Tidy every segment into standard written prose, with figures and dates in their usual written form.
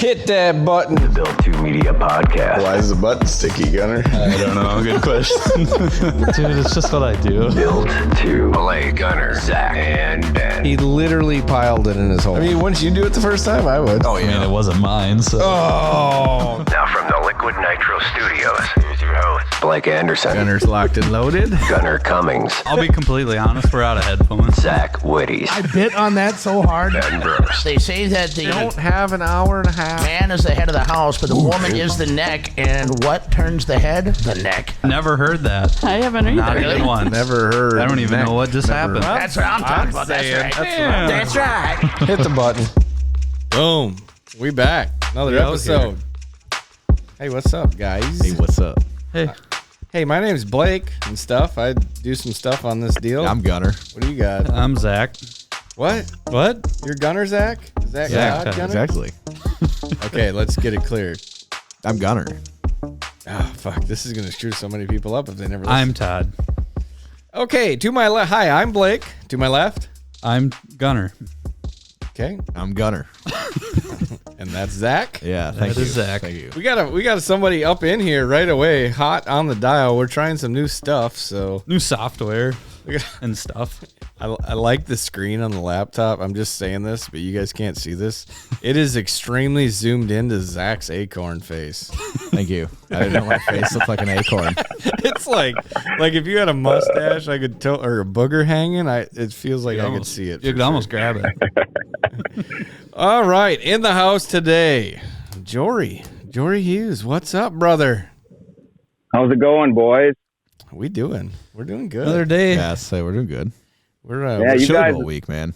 Hit that button. The Build 2 Media Podcast. Why is the button sticky, Gunner? I don't know. Good question. Dude, it's just what I do. Build 2. Malay, Gunner, Zach, and Ben. He literally piled it in his hole. I mean, wouldn't you do it the first time? I would. I mean, it wasn't mine, so. Oh. Now from the Liquid Nitro Studios, here's your host, Blake Anderson. Gunner's locked and loaded. Gunner Cummings. I'll be completely honest, we're out of headphones. Zach Whitties. I bit on that so hard. Ben Brooks. They say that the Don't have an hour and a half. man is the head of the house, but the woman is the neck. And what turns the head? The neck. Never heard that. I haven't either. Not even once. Never heard. I don't even know what just happened. That's what I'm talking about. That's right. That's right. Hit the button. Boom. We back. Another episode. Hey, what's up, guys? Hey, what's up? Hey, my name's Blake and stuff. I do some stuff on this deal. I'm Gunner. What do you got? I'm Zach. What? What? You're Gunner, Zach? Zach Yeah, God, Gunner? Exactly. Okay, let's get it clear. I'm Gunner. Oh, fuck. This is going to screw so many people up if they never listen. I'm Todd. Okay, to my left. Hi, I'm Blake. To my left. I'm Gunner. Okay. I'm Gunner. And that's Zach. Yeah, thank That you. is Zach. Thank you. We got somebody up in here right away, hot on the dial. We're trying some new stuff, so New software we got, and stuff. I like the screen on the laptop. I'm just saying this, but you guys can't see this. It is extremely zoomed into Zach's acorn face. Thank you. I didn't know my face looked like an acorn. It's like if you had a mustache, I could tell, or a booger hanging. It feels like I could see it. You for could almost grab it. sure. All right, in the house today, Jori Hughes. What's up, brother? How's it going, boys? We're doing good. Another day. Yeah, so we're doing good. We're Yeah, We're you chilling guys- all week, man.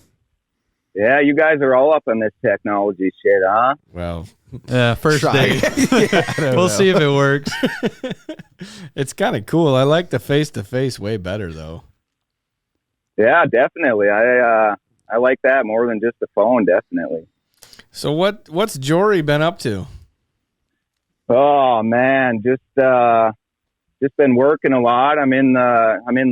Yeah, you guys are all up on this technology shit, huh? well. Yeah, first day. We'll see if it works. It's kind of cool. I like the face-to-face way better, though. Yeah, definitely. I like that more than just the phone, definitely. So what's Jori been up to? Oh man, just been working a lot. I'm in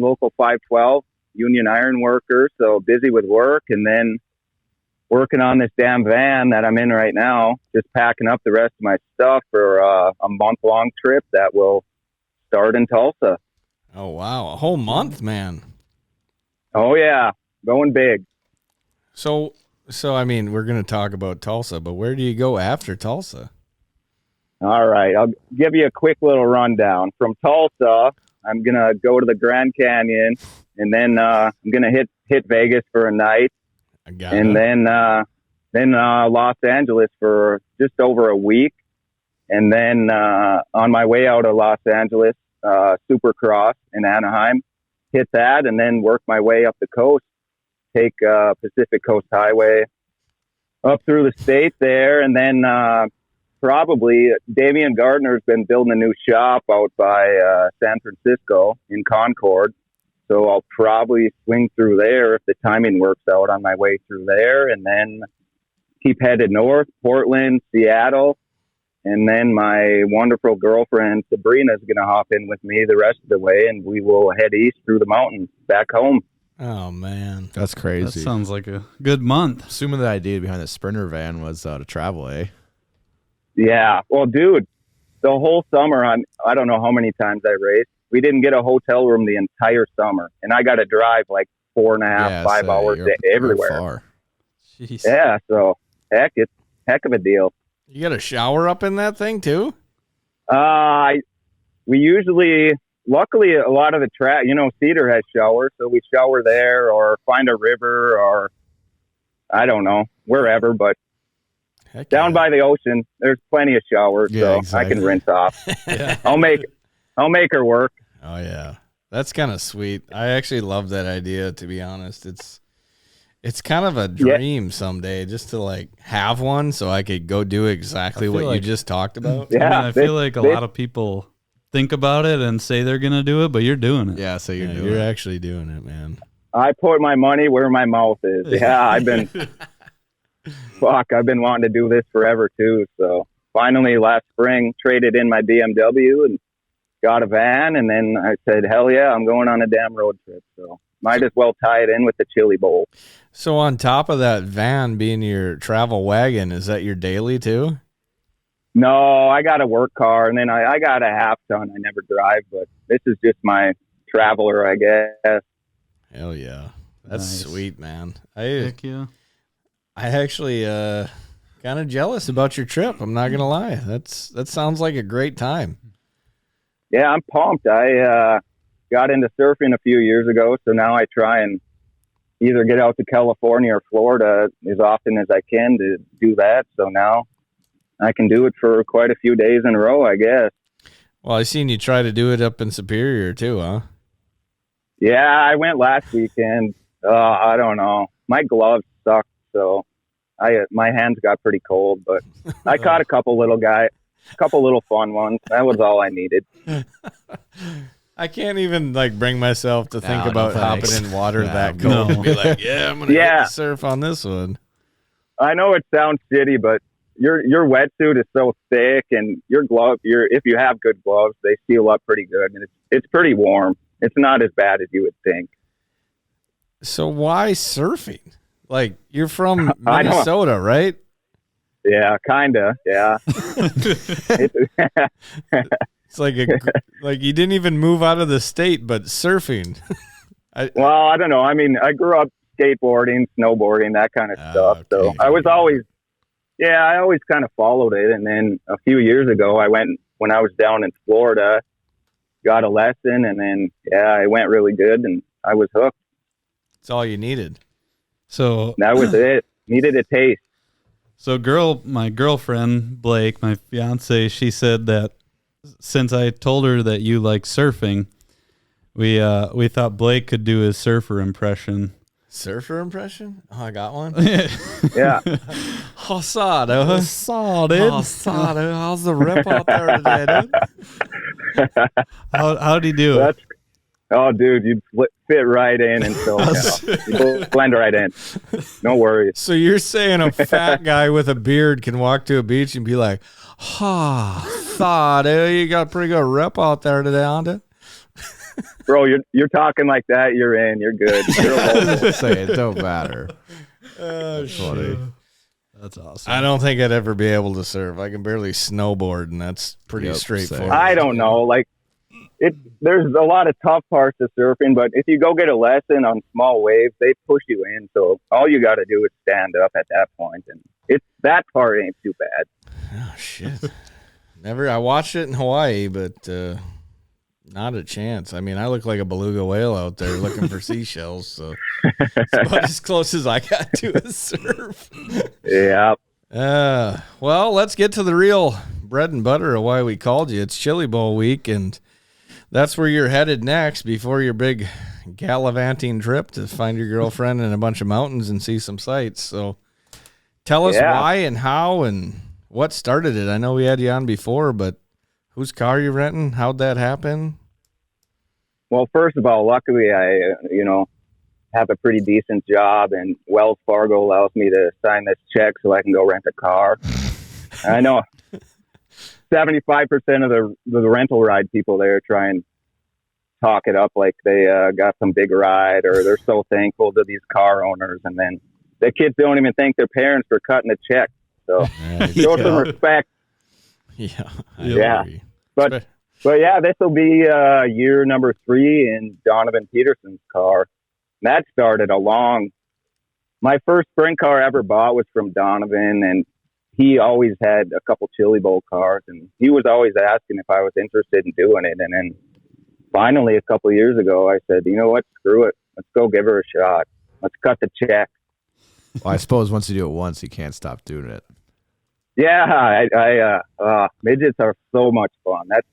local 512, union iron worker, so busy with work, and then working on this damn van that I'm in right now, just packing up the rest of my stuff for a month-long trip that will start in Tulsa. Oh, wow. A whole month, man. Oh yeah, going big. So I mean, we're going to talk about Tulsa, but where do you go after Tulsa? All right, I'll give you a quick little rundown. From Tulsa, I'm going to go to the Grand Canyon, and then I'm going to hit Vegas for a night, I got and it. then Los Angeles for just over a week. And then on my way out of Los Angeles, Supercross in Anaheim, hit that, and then work my way up the coast, take Pacific Coast Highway up through the state there, and then probably Damian Gardner's been building a new shop out by San Francisco in Concord. So I'll probably swing through there if the timing works out on my way through there, and then keep headed north, Portland, Seattle, and then my wonderful girlfriend Sabrina's going to hop in with me the rest of the way, and we will head east through the mountains back home. Oh, man. That's That crazy. sounds like a good month. Assuming the idea behind the Sprinter van was to travel, eh? Yeah. Well, dude, the whole summer, I don't know how many times I raced. We didn't get a hotel room the entire summer, and I got to drive like 4.5, 5 hours everywhere. Far. Jeez. Yeah. So it's heck of a deal. You got a shower up in that thing, too? We usually, luckily, a lot of the track, Cedar has showers, so we shower there or find a river or I don't know, wherever, but Heck down yeah. by the ocean, there's plenty of showers, Yeah, so exactly. I can rinse off. Yeah. I'll make her work. Oh, yeah. That's kind of sweet. I actually love that idea, to be honest. It's kind of a dream someday just to like have one so I could go do exactly what you like- just talked about. Yeah. I mean, I feel like a lot of people think about it and say they're going to do it, but you're doing it. Yeah, so you're Yeah, doing you're it. actually doing it, man. I put my money where my mouth is. Yeah, I've been wanting to do this forever too. So finally last spring traded in my BMW and got a van, and then I said, hell yeah, I'm going on a damn road trip. So might as well tie it in with the chili bowl. So on top of that van being your travel wagon, is that your daily too? No, I got a work car, and then I got a half ton. I never drive, but this is just my traveler, I guess. Hell yeah. That's Nice. sweet, man. Heck yeah. I actually kind of jealous about your trip. I'm not gonna lie. That sounds like a great time. Yeah, I'm pumped. I got into surfing a few years ago, so now I try and either get out to California or Florida as often as I can to do that. So now I can do it for quite a few days in a row, I guess. Well, I seen you try to do it up in Superior too, huh? Yeah, I went last weekend. I don't know. My gloves sucked, so my hands got pretty cold, but I caught a couple little fun ones. That was all I needed. I can't even bring myself to think about hopping in water that cold No. and be like, yeah, I'm gonna hit the surf on this one. I know it sounds shitty, but your wetsuit is so thick, and your glove, if you have good gloves, they seal up pretty good, and it's pretty warm. It's not as bad as you would think. So why surfing? Like, you're from Minnesota, right? Yeah, kinda. Yeah. It's like you didn't even move out of the state, but surfing. Well, I don't know. I mean, I grew up skateboarding, snowboarding, that kind of stuff. Okay. So I always kind of followed it. And then a few years ago, I went when I was down in Florida, got a lesson, and then it went really good, and I was hooked. That's all you needed. So That was it. Needed a taste. So my girlfriend, Blake, my fiance, she said that since I told her that you like surfing, we thought Blake could do his surfer impression. Surfer impression? Oh, I got one. Yeah. Hossado. Hossado. How's the rip out there today, dude? How'd he do it? Oh, dude, you'd fit right in and so you blend right in. No worries. So you're saying a fat guy with a beard can walk to a beach and be like, you got a pretty good rep out there today, Honda? Bro, you're talking like that, you're in, you're good. You're Say it don't matter. Oh, Funny. That's awesome. I don't think I'd ever be able to surf. I can barely snowboard, and that's pretty Yep, straightforward. same. I don't know. Like, there's a lot of tough parts of surfing, but if you go get a lesson on small waves, they push you in. So all you got to do is stand up at that point, and that part ain't too bad. Oh, shit. I watched it in Hawaii, but not a chance. I mean, I look like a beluga whale out there looking for seashells, so it's about as close as I got to a surf. Yeah. Well, let's get to the real bread and butter of why we called you. It's Chili Bowl week, and that's where you're headed next before your big gallivanting trip to find your girlfriend in a bunch of mountains and see some sights. So tell us why and how and what started it. I know we had you on before, but whose car you renting? How'd that happen? Well, first of all, luckily I, have a pretty decent job, and Wells Fargo allows me to sign this check so I can go rent a car. I know 75% of the rental ride people there try and talk it up like they got some big ride, or they're so thankful to these car owners, and then the kids don't even thank their parents for cutting a check. So show some respect. Yeah. But yeah, this will be year number 3 in Donovan Peterson's car. And that started my first sprint car I ever bought was from Donovan, and he always had a couple Chili Bowl cars, and he was always asking if I was interested in doing it. And then finally, a couple of years ago, I said, you know what, screw it. Let's go give her a shot. Let's cut the check. Well, I suppose once you do it once, you can't stop doing it. Yeah, midgets are so much fun. That's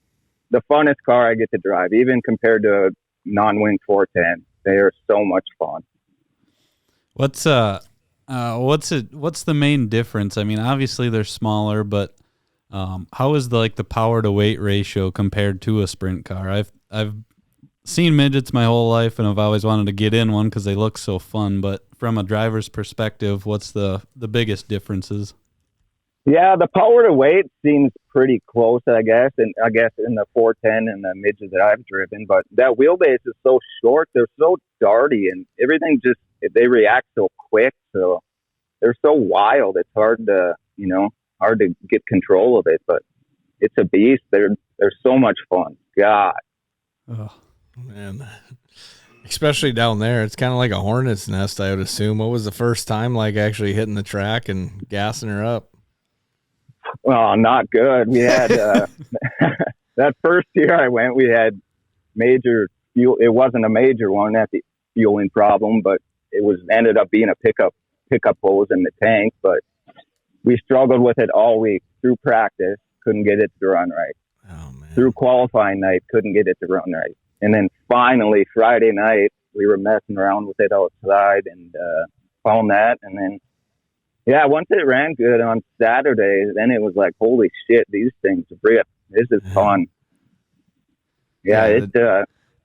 the funnest car I get to drive, even compared to a non-wing 410. They are so much fun. What's the main difference? I mean, obviously they're smaller, but how is the power to weight ratio compared to a sprint car? I've seen midgets my whole life, and I've always wanted to get in one because they look so fun. But from a driver's perspective, what's the biggest differences? Yeah, the power to weight seems pretty close, I guess, and I guess in the 410 and the midget that I've driven. But that wheelbase is so short; they're so darty, and everything they react so quick. So they're so wild. It's hard hard to get control of it, but it's a beast. They're so much fun. God. Oh, man. Especially down there. It's kind of like a hornet's nest, I would assume. What was the first time like actually hitting the track and gassing her up? Well, not good. We had that first year I went, we had major fuel. It wasn't a major one, that's the fueling problem, but it was ended up being a pickup hose in the tank. But we struggled with it all week through practice. Couldn't get it to run right. Oh, man. Through qualifying night, couldn't get it to run right. And then finally Friday night, we were messing around with it outside and found that. And then, yeah, once it ran good on Saturday, then it was like, holy shit, these things rip. This is fun. Yeah,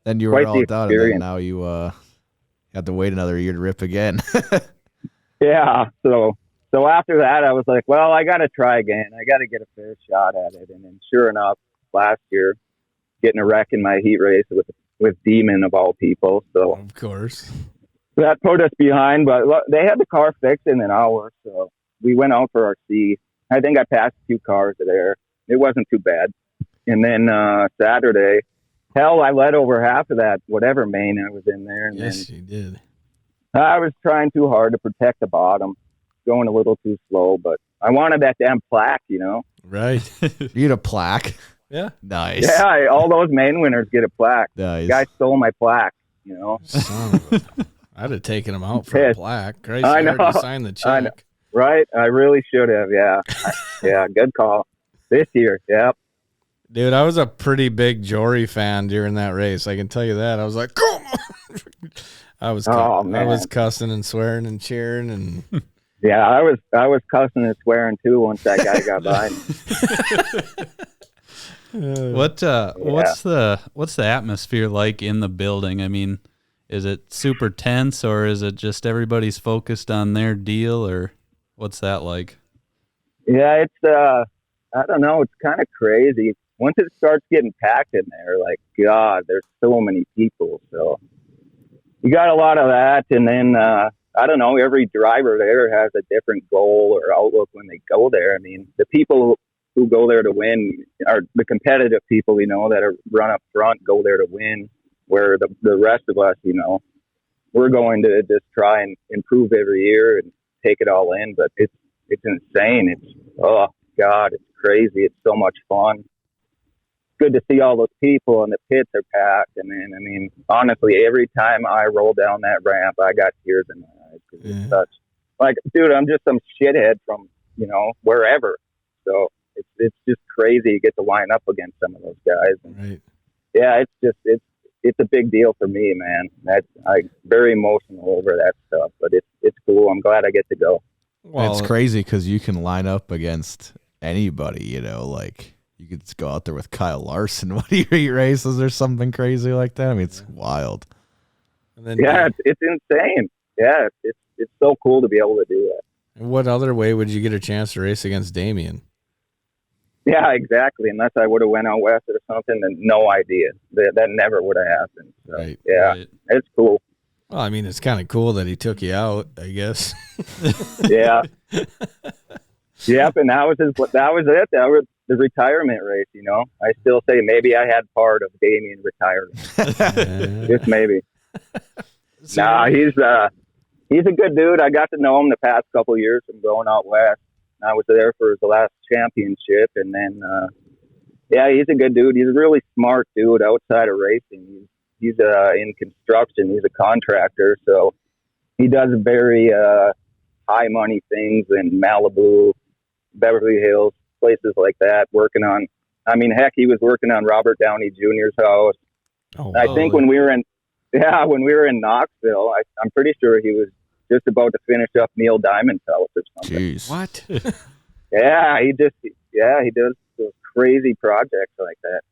then you were all done, and then now you have to wait another year to rip again. Yeah, so after that, I was like, well, I got to try again. I got to get a fair shot at it. And then sure enough, last year, getting a wreck in my heat race with Demon of all people. So of course. That put us behind, but they had the car fixed in an hour, so we went out for our C. I think I passed 2 cars there. It wasn't too bad. And then Saturday, hell, I led over half of that, whatever main I was in there. And yes, then you did. I was trying too hard to protect the bottom, going a little too slow, but I wanted that damn plaque, you know? Right. You get a plaque? Yeah. Nice. Yeah, all those main winners get a plaque. Nice. The guy stole my plaque, you know? Son of a, I'd have taken him out for a plaque. Christ, I know. already signed the check. I know. Right? I really should have, yeah. Yeah, good call. This year, yep. Dude, I was a pretty big Jori fan during that race. I can tell you that. I was like, come on. I was cussing and swearing and cheering and yeah, I was cussing and swearing too once that guy got by me. What's the atmosphere like in the building? I mean, is it super tense, or is it just everybody's focused on their deal, or what's that like? Yeah, it's I don't know, it's kind of crazy. Once it starts getting packed in there, like, God, there's so many people. So you got a lot of that. And then, I don't know, every driver there has a different goal or outlook when they go there. I mean, the people who go there to win are the competitive people, you know, that are run up front, go there to win, where the rest of us, you know, we're going to just try and improve every year and take it all in. But it's insane. It's, oh, God, it's crazy. It's so much fun. Good to see all those people, and the pits are packed. And then, I mean, honestly, every time I roll down that ramp, I got tears in my eyes. Cause it's such, like, dude, I'm just some shithead from, you know, wherever. So it's just crazy to get to line up against some of those guys. And right. Yeah, it's a big deal for me, man. I'm very emotional over that stuff, but it's cool. I'm glad I get to go. Well, it's crazy because you can line up against anybody, you know, like you could just go out there with Kyle Larson one of your heat races or something crazy like that. I mean, it's wild. And then, yeah, it's insane. Yeah, it's so cool to be able to do that. What other way would you get a chance to race against Damien? Yeah, exactly. Unless I would have went out west or something, then no idea. That never would have happened. So, right. Yeah, right. It's cool. Well, I mean, it's kind of cool that he took you out, I guess. Yeah. Yep, and that was it. That was the retirement race, you know. I still say maybe I had part of Damien retiring. Just maybe. Nah, he's a good dude. I got to know him the past couple of years from going out west. I was there for the last championship, and then yeah, he's a good dude. He's a really smart dude outside of racing. He's in construction. He's a contractor, so he does very high money things in Malibu, Beverly Hills, places like that. Working on, I mean, heck, he was working on Robert Downey Jr.'s house. Oh, I think when we were in Knoxville, I'm pretty sure he was just about to finish up Neil Diamond's house or something. Jeez. What? Yeah, he does those crazy projects like that.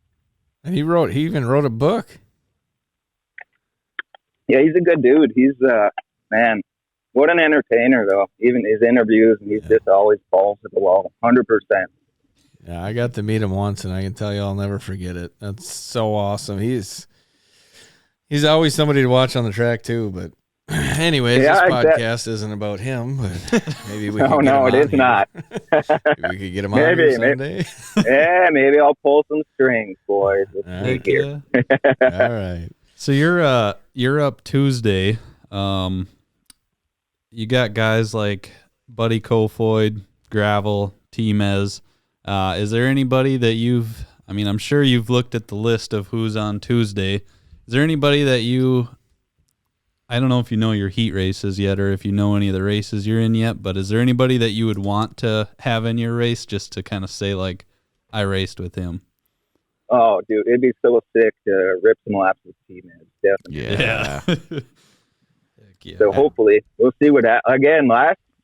And he even wrote a book. Yeah, he's a good dude. He's man, what an entertainer though. Even his interviews, and he's just always balls to the wall, 100%. Yeah, I got to meet him once, and I can tell you I'll never forget it. That's so awesome. He's always somebody to watch on the track too, but Anyway, Yeah, this exact- podcast isn't about him, but maybe we No, can get no, him it on is here. not. Maybe we could get him on Maybe, here maybe. someday. Yeah, maybe I'll pull some strings, boys. Let's All see right. here. All right. So you're up Tuesday. You got guys like Buddy Kofoid, Gravel, T-Mez. Is there anybody that I'm sure you've looked at the list of who's on Tuesday. Is there anybody that I don't know if you know your heat races yet or if you know any of the races you're in yet, but is there anybody that you would want to have in your race just to kind of say, like, I raced with him? Oh, dude, it'd be so sick to rip some laps with T-Man. Definitely. Yeah. Heck yeah. So hopefully we'll see what again.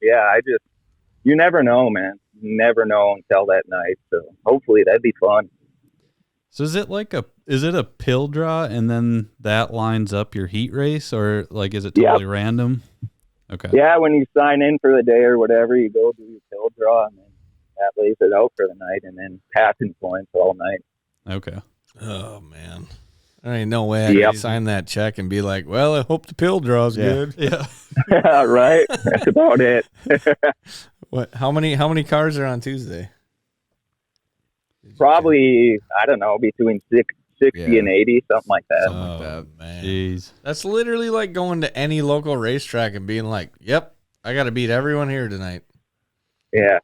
You never know, man. You never know until that night. So hopefully that'd be fun. So is it a pill draw and then that lines up your heat race, or like is it totally random? Okay. Yeah, when you sign in for the day or whatever, you go do your pill draw, and then that lays it out for the night, and then passing points all night. Okay. Oh, man. There ain't no way I can sign that check and be like, well, I hope the pill draw's good. Yeah. Yeah, right. That's about it. What? How many cars are on Tuesday? Probably, I don't know, between 60 and 80, something like that. Something like that. Man. Jeez. That's literally like going to any local racetrack and being like, yep, I got to beat everyone here tonight. Yeah,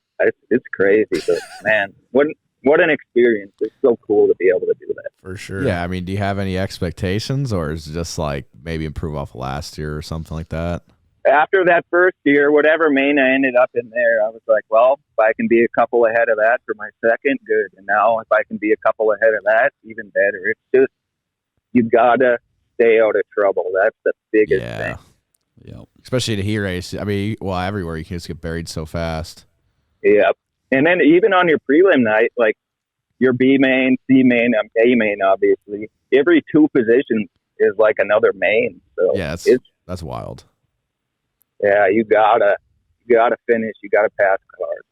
it's crazy, but man, what an experience! It's so cool to be able to do that. For sure. Yeah, I mean, do you have any expectations, or is it just like maybe improve off last year or something like that? After that first year, whatever main I ended up in there, I was like, well, if I can be a couple ahead of that for my second, good. And now if I can be a couple ahead of that, even better. It's just, you gotta stay out of trouble. That's the biggest thing. Yep. Especially the heat race. I mean, well, everywhere you can just get buried so fast. Yep. And then even on your prelim night, like your B main, C main, A main, obviously, every two positions is like another main. So Yeah, that's wild. yeah, you gotta finish. You gotta pass cars.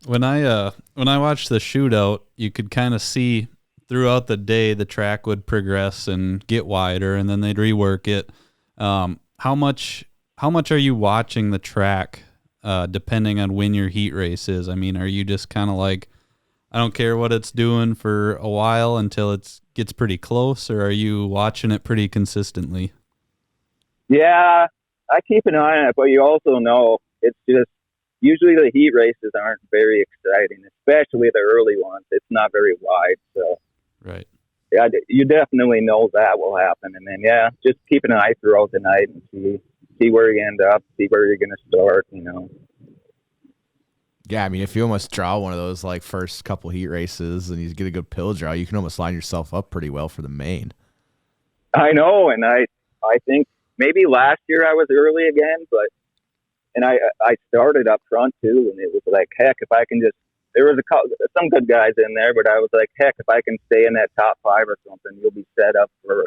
When I watched the shootout, you could kind of see throughout the day the track would progress and get wider, and then they'd rework it. How much are you watching the track depending on when your heat race is? I mean, are you just kind of like, I don't care what it's doing for a while until it gets pretty close, or are you watching it pretty consistently? Yeah, I keep an eye on it, but you also know it's just usually the heat races aren't very exciting, especially the early ones. It's not very wide, so Right. yeah, you definitely know that will happen. And then just keep an eye throughout the night and see where you end up, see where you're gonna start. You know. Yeah, I mean, if you almost draw one of those like first couple heat races and you get a good pill draw, you can almost line yourself up pretty well for the main. I know, and I think maybe last year I was early again, and I started up front too, and it was like, heck, if I can just, there was some good guys in there, but I was like, heck, if I can stay in that top five or something, you'll be set up for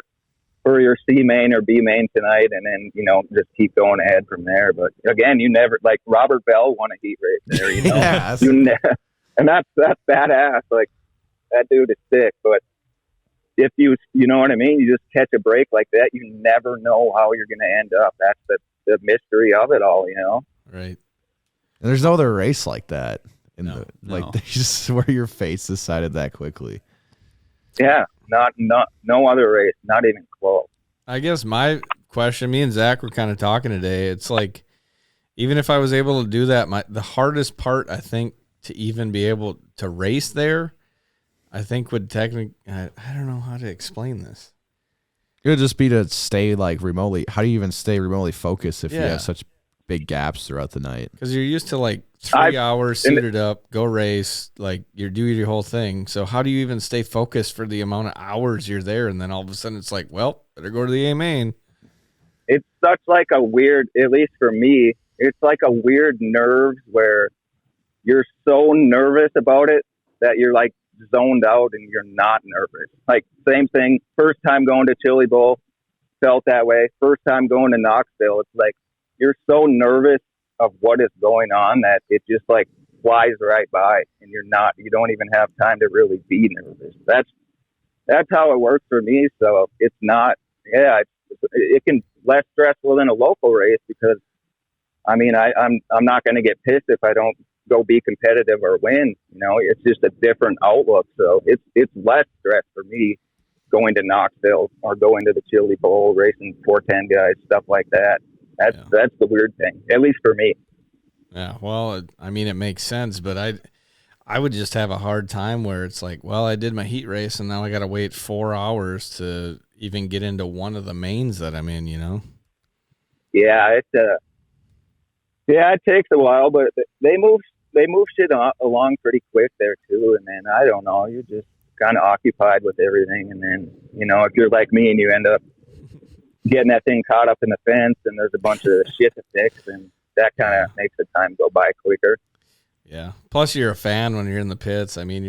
your C main or B main tonight, and then just keep going ahead from there. But again, you never, like Robert Bell won a heat race there, Yeah, and that's badass. Like that dude is sick, but if you know what I mean, you just catch a break like that, you never know how you're going to end up. That's the mystery of it all, Right. And there's no other race like that. No. They just swear your face decided that quickly. Yeah, not no other race, not even close. I guess my question, me and Zach were kind of talking today. It's like, even if I was able to do that, the hardest part, I think, to even be able to race there, I think would technically, I don't know how to explain this. It would just be to stay like remotely. How do you even stay remotely focused if you Yeah. have such big gaps throughout the night? Because you're used to like 3 hours suited up, go race, like you're doing your whole thing. So how do you even stay focused for the amount of hours you're there? And then all of a sudden it's like, well, better go to the A main. It's such like a weird, at least for me, it's like a weird nerves where you're so nervous about it that you're like zoned out and you're not nervous. Like same thing, first time going to Chili Bowl, felt that way. First time going to Knoxville, it's like you're so nervous of what is going on that it just like flies right by, and you don't even have time to really be nervous. That's how it works for me. So it's not, it can less stressful than a local race because, I mean, I'm not going to get pissed if I don't go be competitive or win. You know, it's just a different outlook. So it's less stress for me going to Knoxville or going to the Chili Bowl, racing 410 guys, stuff like that. That's the weird thing, at least for me. Yeah, well, I mean, it makes sense, but I would just have a hard time where it's like, well, I did my heat race and now I got to wait 4 hours to even get into one of the mains that I'm in, you know? Yeah, it takes a while, but they move shit along pretty quick there too. And then I don't know, you're just kind of occupied with everything. And then, you know, if you're like me and you end up getting that thing caught up in the fence and there's a bunch of shit to fix, and that kind of makes the time go by quicker. Yeah. Plus, you're a fan when you're in the pits. I mean,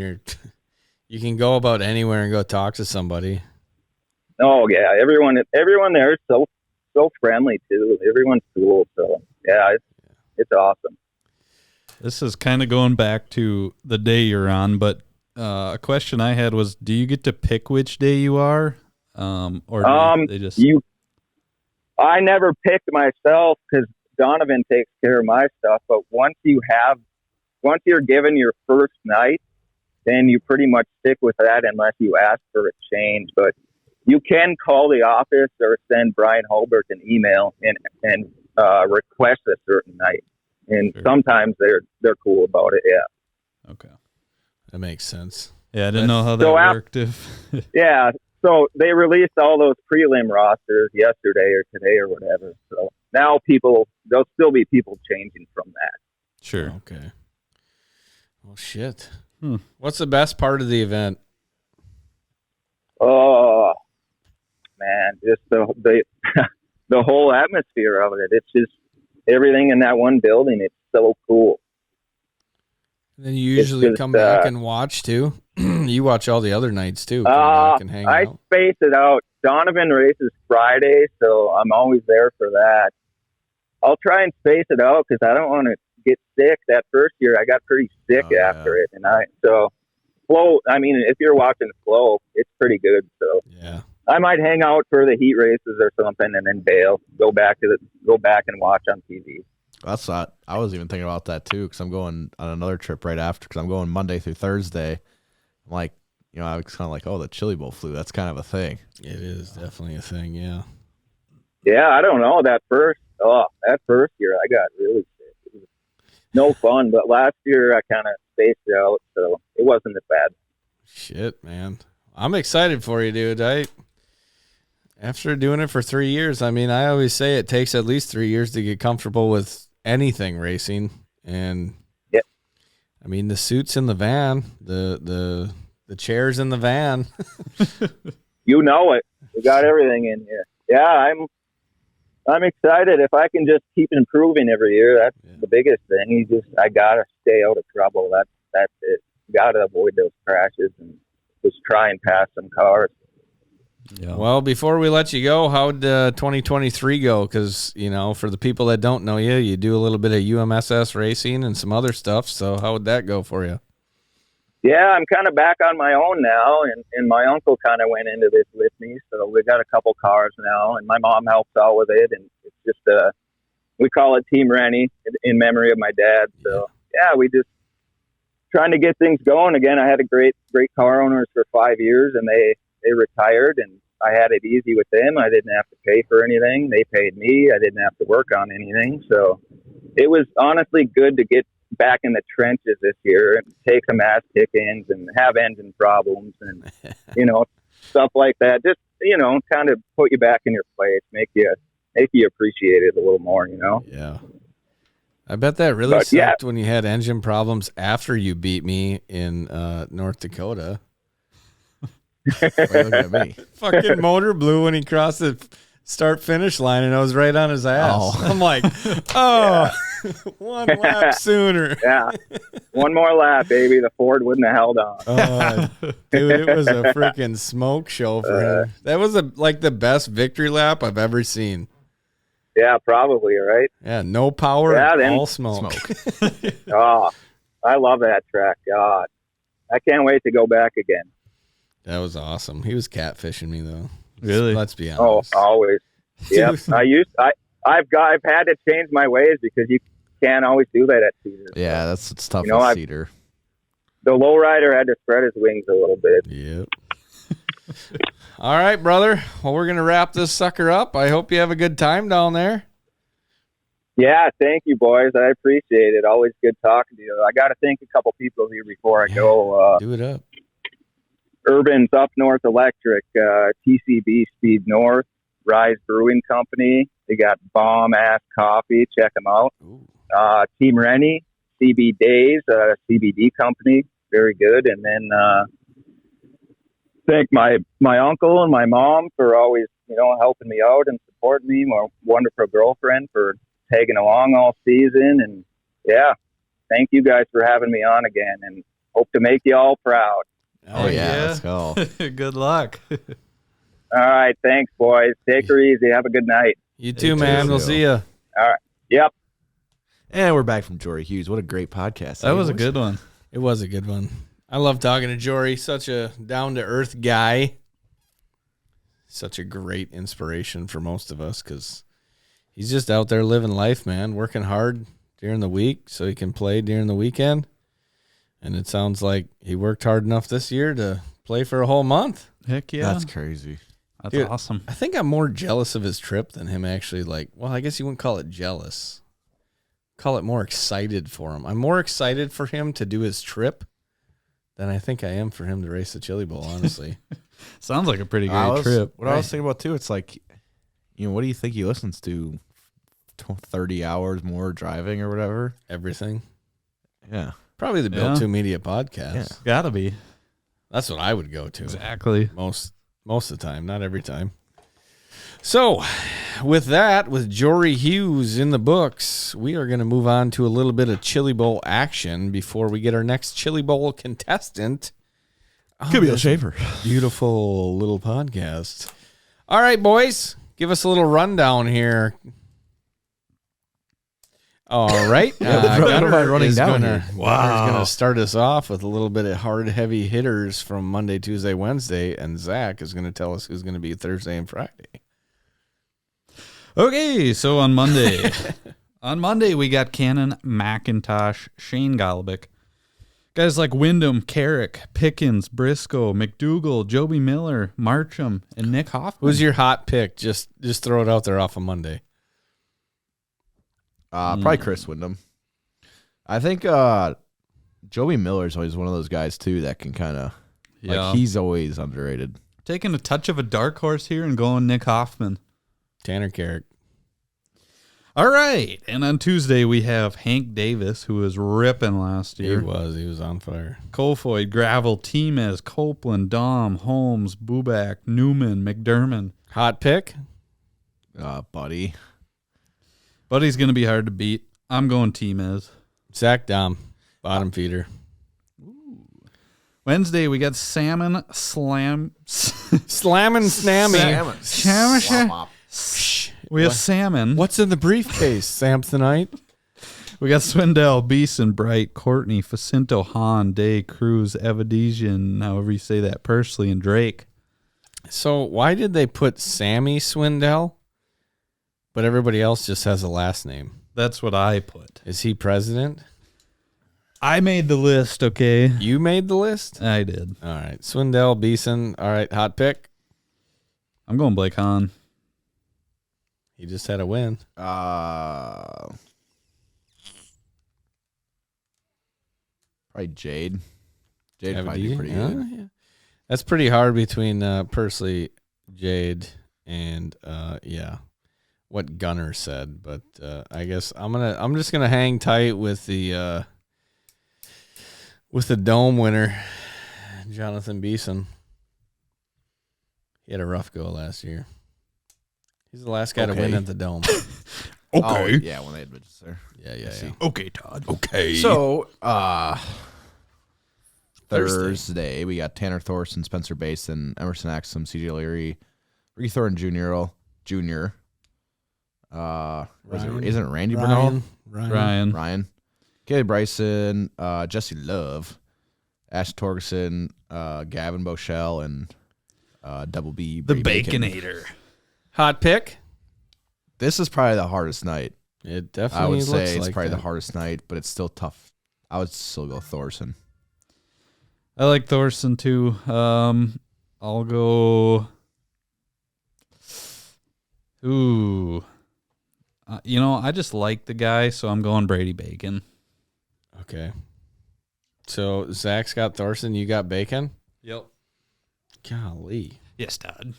you can go about anywhere and go talk to somebody. Oh yeah, everyone there is so friendly too. Everyone's cool. So yeah, it's awesome. This is kind of going back to the day you're on, but a question I had was, do you get to pick which day you are, or they just? I never picked myself because Donovan takes care of my stuff. But once you're given your first night, then you pretty much stick with that unless you ask for a change. But you can call the office or send Brian Holbert an email and request a certain night. And sometimes they're cool about it. Yeah. Okay. That makes sense. Yeah, I didn't know how that worked. Yeah. So they released all those prelim rosters yesterday or today or whatever. So now there'll still be people changing from that. Sure. Okay. Well, shit. What's the best part of the event? Oh, man, just the the whole atmosphere of it. It's just everything in that one building. It's so cool. And then you usually come back and watch too. You watch all the other nights too. Come back and hang I out. space it out. Donovan races Friday, so I'm always there for that. I'll try and space it out because I don't want to get sick. That first year, I got pretty sick after it, and Flow. I mean, if you're watching Flow, it's pretty good. So yeah, I might hang out for the heat races or something, and then bail. Go back and watch on TV. That's not. I was even thinking about that too because I'm going on another trip right after because I'm going Monday through Thursday. I'm like, you know, I was kind of like, oh, the Chili Bowl flu. That's kind of a thing. it is definitely a thing. Yeah. Yeah, I don't know. That first year, I got really sick. It was no fun, but last year I kind of spaced it out, so it wasn't as bad. Shit, man. I'm excited for you, dude. After doing it for 3 years, I mean, I always say it takes at least 3 years to get comfortable with anything racing. And yep. I mean, the suits in the van, the chairs in the van. You know it. We got everything in here. Yeah, I'm excited. If I can just keep improving every year, that's the biggest thing. I gotta stay out of trouble. That's it. Gotta avoid those crashes and just try and pass some cars. Yeah. Well, before we let you go, how'd 2023 go? Because, you know, for the people that don't know you, you do a little bit of UMSS racing and some other stuff. So how would that go for you? Yeah, I'm kind of back on my own now, and my uncle kind of went into this with me. So we got a couple cars now, and my mom helps out with it. And it's just we call it Team Rennie in memory of my dad. So yeah, we just trying to get things going again. I had a great car owners for 5 years, and they retired, and I had it easy with them. I didn't have to pay for anything. They paid me. I didn't have to work on anything. So it was honestly good to get back in the trenches this year and take some ass kickings and have engine problems and, you know, stuff like that. Just, you know, kind of put you back in your place, make you appreciate it a little more, you know? Yeah. I bet that really sucked when you had engine problems after you beat me in North Dakota. Look at me. Fucking motor blew when he crossed the start-finish line, and I was right on his ass. Oh. I'm like, one lap sooner. Yeah. One more lap, baby. The Ford wouldn't have held on. Dude, it was a freaking smoke show for him. That was like the best victory lap I've ever seen. Yeah, probably, right? Yeah, no power, all smoke. Oh, I love that track. God, I can't wait to go back again. That was awesome. He was catfishing me, though. Really? Let's be Oh, honest. always. Yeah, Dude. I've had to change my ways because you can't always do that at Cedar. Yeah, it's tough You know, at Cedar. The lowrider had to spread his wings a little bit. Yep. All right, brother. Well, we're going to wrap this sucker up. I hope you have a good time down there. Yeah, thank you, boys. I appreciate it. Always good talking to you. I got to thank a couple people here before I go. Do it up. Urban's Up North Electric, TCB Speed North, Rise Brewing Company. They got bomb-ass coffee. Check them out. Team Rennie, CB Days, CBD company. Very good. And then thank my uncle and my mom for always, helping me out and supporting me. My wonderful girlfriend for tagging along all season. And, yeah, thank you guys for having me on again. And hope to make you all proud. Oh, yeah, let's go. Good luck. All right. Thanks, boys. Take her easy. Have a good night. You too, man. We'll see you. All right. Yep. And we're back from Jori Hughes. What a great podcast. That was a good one. It was a good one. I love talking to Jori. Such a down-to-earth guy. Such a great inspiration for most of us because he's just out there living life, man, working hard during the week so he can play during the weekend. And it sounds like he worked hard enough this year to play for a whole month. Heck yeah. That's crazy. That's Dude, awesome. I think I'm more jealous of his trip than him actually I guess you wouldn't call it jealous. Call it more excited for him. I'm more excited for him to do his trip than I think I am for him to race the Chili Bowl, honestly. Sounds like a pretty great trip. What I was thinking about, too, it's like, what do you think he listens to? 30 hours more driving or whatever? Everything. Yeah. Probably the Built 2 Media podcast. Yeah. Gotta be. That's what I would go to. Exactly. Most of the time, not every time. So, with that, with Jori Hughes in the books, we are going to move on to a little bit of Chili Bowl action before we get our next Chili Bowl contestant. Could be a Schafer. Beautiful little podcast. All right, boys, give us a little rundown here. All right. Gunnar running is down gonna, here. Gunnar is going to start us off with a little bit of hard, heavy hitters from Monday, Tuesday, Wednesday, and Zach is going to tell us who's going to be Thursday and Friday. Okay, so on Monday, we got Cannon, McIntosh, Shane Golobic. Guys like Wyndham, Carrick, Pickens, Briscoe, McDougall, Joby Miller, Marcham, and Nick Hoffman. Who's your hot pick? Just throw it out there off of Monday. Probably Chris Wyndham. I think Joey Miller's always one of those guys, too, that can kind of, he's always underrated. Taking a touch of a dark horse here and going Nick Hoffman. Tanner Carrick. All right. And on Tuesday, we have Hank Davis, who was ripping last year. He was on fire. Kofoid, Gravel, Timez, Copeland, Dom, Holmes, Buback, Newman, McDermott. Hot pick? Buddy. Buddy's going to be hard to beat. I'm going Timez. Zach Dom, bottom feeder. Wednesday, we got Salmon, Slammin' Snammy. We have Salmon. What's in the briefcase, Samsonite? We got Swindell, Beeson, Bright, Courtney, Facinto, Hahn, Day, Cruz, Evadesian, however you say that, Pursley, and Drake. So why did they put Sammy Swindell, but everybody else just has a last name? That's what I put. Is he president? I made the list, okay? You made the list? I did. All right. Swindell, Beeson. All right. Hot pick. I'm going Blake Hahn. He just had a win. Probably Jade. Jade might be pretty good. Yeah. That's pretty hard between Pursley, Jade, and what Gunnar said. But I guess I'm just gonna hang tight with the dome winner, Jonathan Beeson. He had a rough go last year. He's the last guy to win at the dome. Oh, yeah, when they had midgets there. Yeah. Okay, Todd. Okay. So, Thursday, we got Tanner Thorson, Spencer Basin, Emerson Axum, CJ Leary, Ricky Thornton Jr. Isn't it Randy Bernal? Ryan. Kelly Bryson, Jesse Love, Ash Torgerson, Gavin Boschel, and double B. The bacon. Baconator. Hot pick. This is probably the hardest night. It definitely I would looks say it's like probably that. the hardest night, but it's still tough. I would still go Thorson. I like Thorson too. I'll go. Ooh. I just like the guy, so I'm going Brady Bacon. Okay. So Zach's got Thorson. You got Bacon. Yep. Golly. Yes, Todd.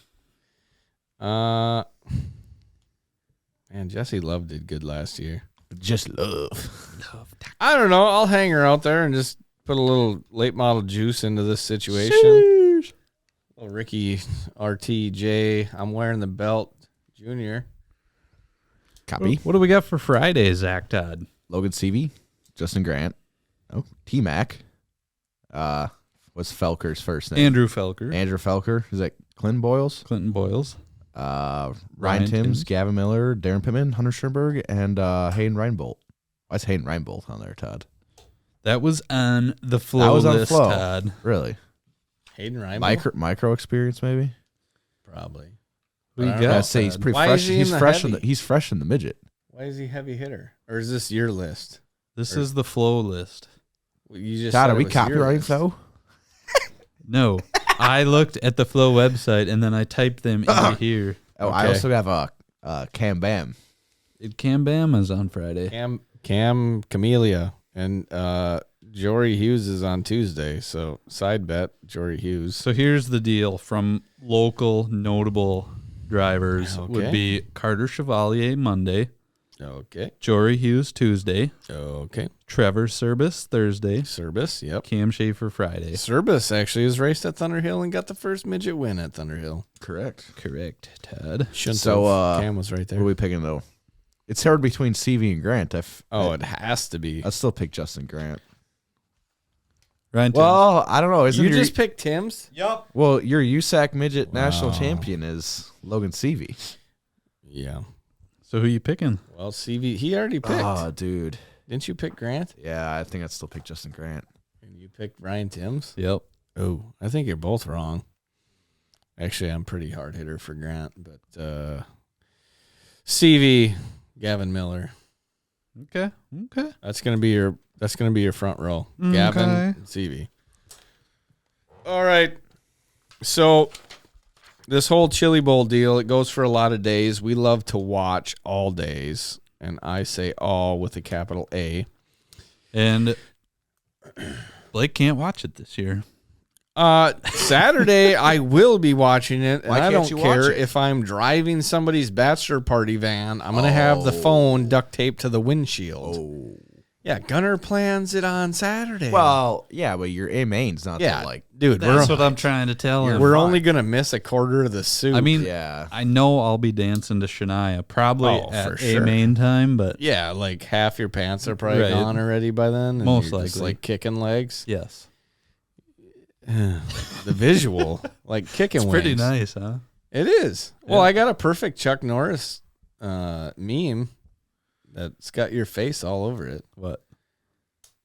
Man, Jesse Love did good last year. Just love. I don't know. I'll hang her out there and just put a little late model juice into this situation. Little Ricky RTJ. I'm wearing the belt. Junior. Copy. What do we got for Friday, Zach Todd? Logan Seavey, Justin Grant. Oh, T-Mac. What's Felker's first name? Andrew Felker. Andrew Felker. Is that Clinton Boyles? Clinton Boyles. Ryan Timms, Gavin Miller, Darren Pittman, Hunter Sternberg, and Hayden Reinbolt. Why's Hayden Reinbolt on there, Todd? That was on the flow That was on list, flow. Todd. Really? Hayden Reinbold? Micro experience, maybe? Probably. Who you I don't got? know. I'd say he's pretty Why fresh. is he in He's the fresh heavy? he's fresh in the midget. Why is he heavy hitter? Or is this your list? This is the flow list. Well, you just Todd, said are it we was your copyrighting list. though? No. I looked at the flow website and then I typed them into here. Oh, I Okay. also have Cam Bam. Cam Bam is on Friday. Cam Camellia and Jori Hughes is on Tuesday. So side bet Jori Hughes. So here's the deal from local notable drivers would Okay. be Carter Chevalier Monday, Okay. Jory Hughes Tuesday, Okay. Trevor Service Thursday, Service. Yep. Cam Schafer Friday. Service actually was raced at Thunderhill and got the first midget win at Thunderhill. Correct. Correct, Todd. Shouldn't So, have. Cam was right What there. are we picking though? It's hard between Seavey and Grant. It has to be. I'll still pick Justin Grant. Ryan Well, I don't know. Isn't You your, just picked Tim's? well, your USAC midget national champion is Logan Seavey. Yeah. So who you picking? Well, CV, he already picked. Oh, dude. Didn't you pick Grant? Yeah, I think I'd still pick Justin Grant. And you picked Ryan Timms? Yep. Oh, I think you're both wrong. Actually, I'm pretty hard hitter for Grant, but CV, Gavin Miller. Okay. That's gonna be your front row. Gavin and CV. All right. So this whole chili bowl deal, it goes for a lot of days. We love to watch all days, and I say all with a capital A. And Blake can't watch it this year. Saturday I will be watching it, and Why I can't don't you watch care it? if I'm driving somebody's bachelor party van. I'm gonna have the phone duct taped to the windshield. Oh. Yeah, Gunner plans it on Saturday. Well, yeah, but your A main's not yeah, the, like. dude, That's what I'm trying to tell him. we're only gonna miss a quarter of the soup. I mean, Yeah. I know I'll be dancing to Shania probably Oh, at for a sure. main time, but yeah, like half your pants are probably Right. gone already by then. And Most you're just, likely. like kicking legs. yes, The visual, like kicking it's pretty wings. nice, huh? It is. Well, Yeah. I got a perfect Chuck Norris meme that's got your face all over it. What?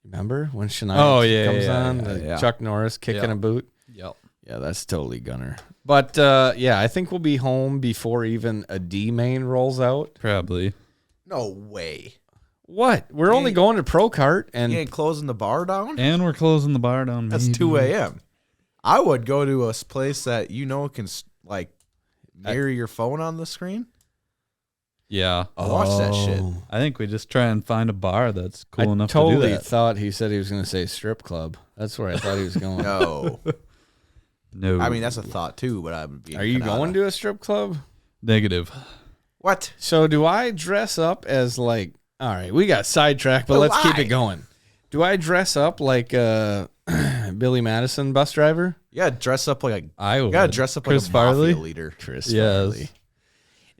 Remember when Shania Oh, yeah, comes yeah, on? yeah, the yeah. Chuck Norris kicking Yeah. a boot. Yep. Yeah, that's totally Gunner. But yeah, I think we'll be home before even a D main rolls out. Probably. No way. What? We're only going to Pro Kart, and You ain't closing the bar down? And we're closing the bar down. That's maybe. 2 a.m. I would go to a place that you know can, like, mirror your phone on the screen. Yeah. I'll watch that shit. I think we just try and find a bar that's cool I enough totally to do that. thought he said he was going to say strip club. That's where I thought he was going. No. No. I mean, that's a thought, too, but I would be. Are you going to a strip club? negative. What? So do I dress up as like? All right, we got sidetracked, but let's keep it going. Do I dress up like Billy Madison bus driver? Yeah, dress up like a. I would. You gotta dress up like Chris a mafia Farley? leader. Chris Yes. Farley.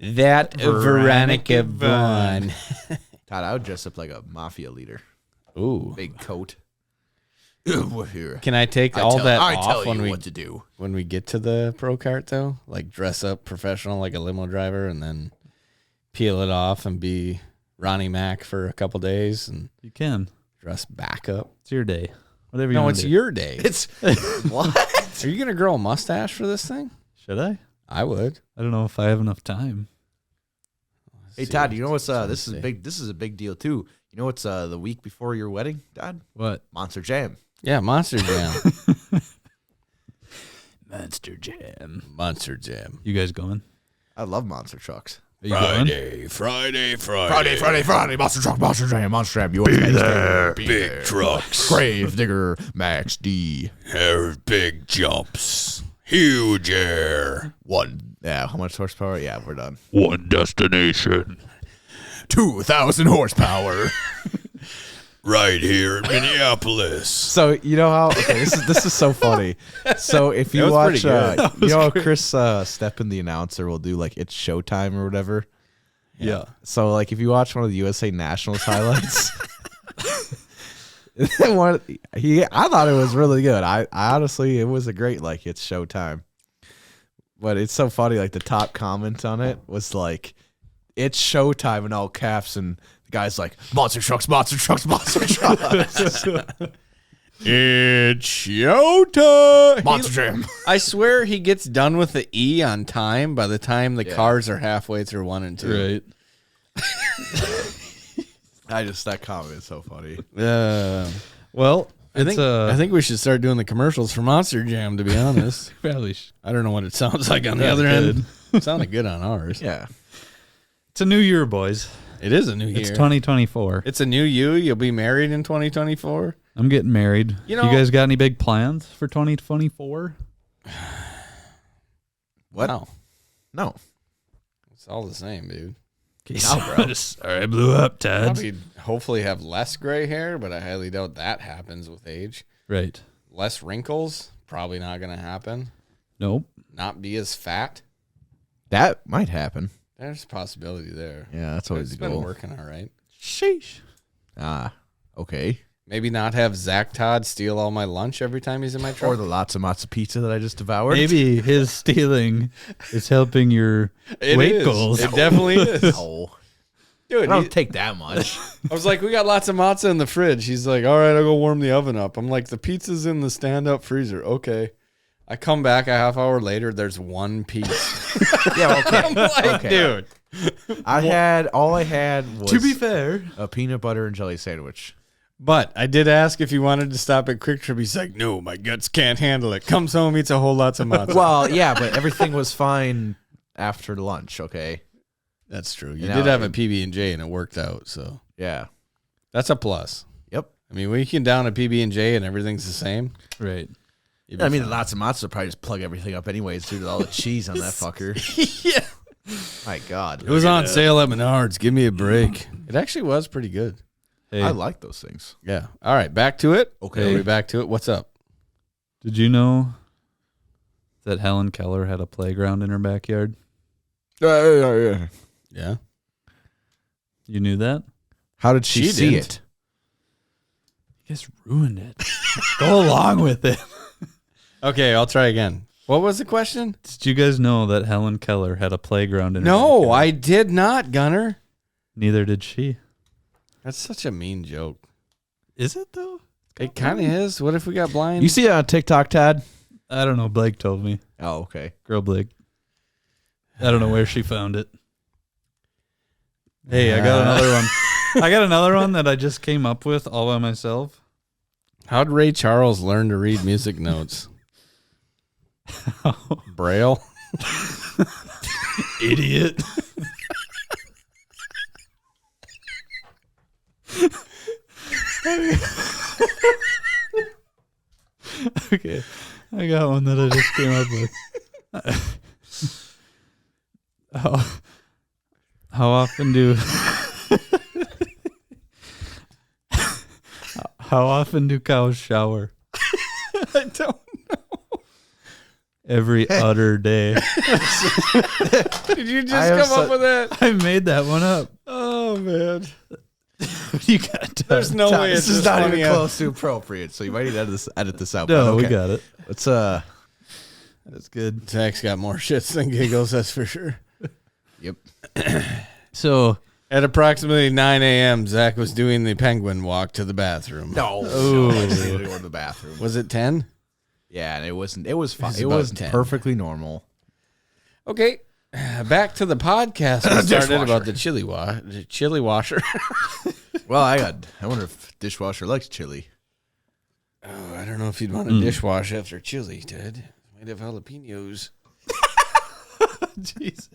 That Veronica Vaughn. Todd, I would dress up like a mafia leader. Ooh. Big coat. Here. Can I take all that I off tell when you we what to do. when we get to the pro kart though? Like dress up professional like a limo driver and then peel it off and be Ronnie Mac for a couple days and You can. dress back up. It's your day. Whatever you No, want it's to do. your day. It's what? Are you gonna grow a mustache for this thing? Should I? I would. I don't know if I have enough time. Hey Todd, you know what's this is big. This is a big deal too. You know what's the week before your wedding, Todd? What? Monster Jam. Yeah, Monster Jam. Monster Jam. Monster Jam. You guys going? I love monster trucks. Are you going? Friday, Monster Jam, you Be there. Big trucks. Grave Digger, Max D. Have big jumps. Huge air. Yeah, how much horsepower? Yeah, we're done. One destination. 2,000 horsepower. Right here in Minneapolis. So you know how? Okay, this is so funny. So if you was watch, pretty good. you know how Chris Steppen, the announcer, will do like it's showtime or whatever. Yeah. So like if you watch one of the USA Nationals highlights, I thought it was really good. I honestly, it was a great like it's showtime. But it's so funny. Like the top comment on it was like, "It's showtime" in all caps, and the guy's like, "Monster trucks, monster trucks, monster trucks." It's showtime. Monster Jam. I swear he gets done with the E on time by the time the cars are halfway through 1 and 2. Right. That comment is so funny. Well, I It's, think we should start doing the commercials for Monster Jam, to be honest. Probably. I don't know what it sounds like on the Yeah, other it end. It sounded good on ours. Yeah. It's a new year, boys. It is a new year. It's 2024. It's a new you. You'll be married in 2024. I'm getting married. You know- you guys got any big plans for 2024? What? No, No. it's all the same, dude. Sorry, I blew up, Ted. Probably, hopefully, have less gray hair, but I highly doubt that happens with age. Right. Less wrinkles, probably not going to happen. Nope. Not be as fat. That might happen. There's a possibility there. Yeah, that's always It's the been goal. working all right. Sheesh. Okay. Maybe not have Zach Todd steal all my lunch every time he's in my Or truck. the lots of matzo pizza that I just devoured. Maybe his stealing is helping your It weight is. goals. It definitely is. No. Dude, I don't take that much. I was like, we got lots of matzah in the fridge. He's like, all right, I'll go warm the oven up. I'm like, the pizza's in the stand-up freezer. Okay. I come back a half hour later, there's one piece. Yeah, okay. I'm like, dude. All I had was To be fair, a peanut butter and jelly sandwich. But I did ask if he wanted to stop at Quick Trip. He's like, no, my guts can't handle it. Comes home, eats a whole lots of matzah. Well, yeah, but everything was fine after lunch, okay? That's true. You You did know, have a PB&J and it worked out, so Yeah. that's a plus. Yep. I mean, we can down a PB&J and everything's the same. right. You'd be I mean, fine. lots of matzo probably just plug everything up anyways due to all the cheese on that fucker. Yeah. My God. It was on sale at Menards. Give me a break. It actually was pretty good. Hey, I like those things. Yeah. All right, back to it. Okay. Are we back to it? What's up? did you know that Helen Keller had a playground in her backyard? Yeah. Yeah. You knew that? How did she see didn't. it? You guys ruined it. Go along with it. Okay, I'll try again. What was the question? Did you guys know that Helen Keller had a playground in her No, backyard? I did not, Gunner. Neither did she. That's such a mean joke. Is it, though? It kind of is. What if we got blind? You see it on TikTok, Tad? I don't know. Blake told me. Oh, okay. Girl Blake. I don't know where she found it. Hey, I got another one. I got another one that I just came up with all by myself. How'd Ray Charles learn to read music notes? Braille? Idiot. Okay. I got one that I just came up with. How often do how often do cows shower? I don't. Every utter day. Did you just I have come up with that? I made that one up. Oh, man. You got There's no way it's This is just not funny even on- close to appropriate, so you might need to edit this out. No, but we okay. got it. Let's That's good. Zach's got more shits than giggles, that's for sure. Yep. So At approximately 9 a.m., Zach was doing the penguin walk to the bathroom. No. I just go to the bathroom. Was it 10? Yeah, and it wasn't. It was fine. was It about was 10. perfectly normal. Okay, back to the podcast. We started about the chili washer. Well, I wonder if dishwasher likes chili. Oh, I don't know if you'd want a dishwash after chili, Ted. Might have jalapenos. Jesus.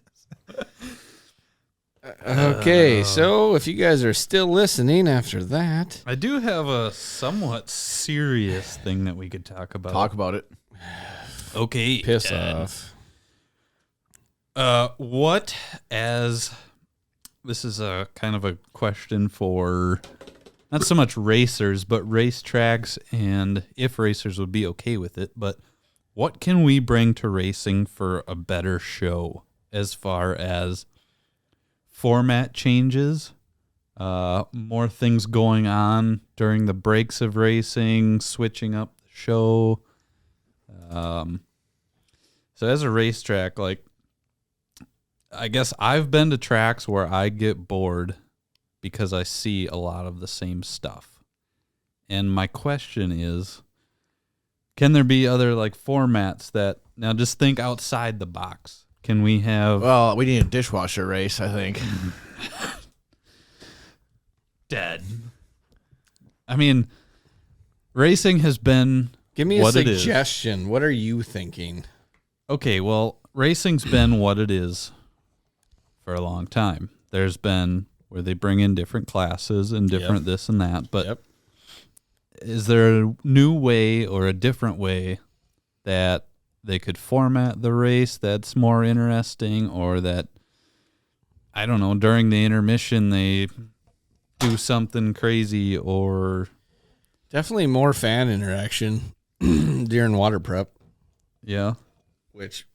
Okay, so if you guys are still listening after that, I do have a somewhat serious thing that we could talk about. Talk about it. Okay. piss off. What as this is a kind of a question for not so much racers, but racetracks, and if racers would be okay with it, but what can we bring to racing for a better show as far as format changes, more things going on during the breaks of racing, switching up the show. So as a racetrack, like, I guess I've been to tracks where I get bored because I see a lot of the same stuff. And my question is, can there be other like formats that, now just think outside the box. Can we have... Well, we need a dishwasher race, I think. Dead. I mean, racing has been Give me a what it is. suggestion. What are you thinking? Okay, well, racing's been what it is for a long time. There's been where they bring in different classes and different this and that, but is there a new way or a different way that they could format the race that's more interesting, or that, I don't know, during the intermission they do something crazy, or... Definitely more fan interaction during water prep. Yeah. Which,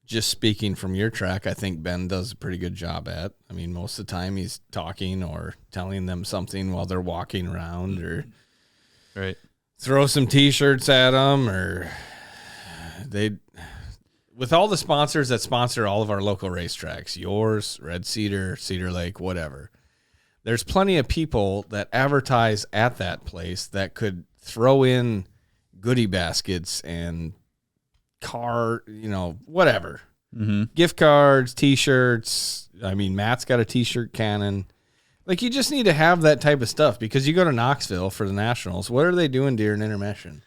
just speaking from your track, I think Ben does a pretty good job at. I mean, most of the time he's talking or telling them something while they're walking around, or Right. throw some T-shirts at them, or with all the sponsors that sponsor all of our local racetracks, yours, Red Cedar, Cedar Lake, whatever. There's plenty of people that advertise at that place that could throw in goodie baskets and whatever. Mm-hmm. Gift cards, T-shirts. I mean, Matt's got a T-shirt cannon. Like, you just need to have that type of stuff, because you go to Knoxville for the Nationals. What are they doing during intermission?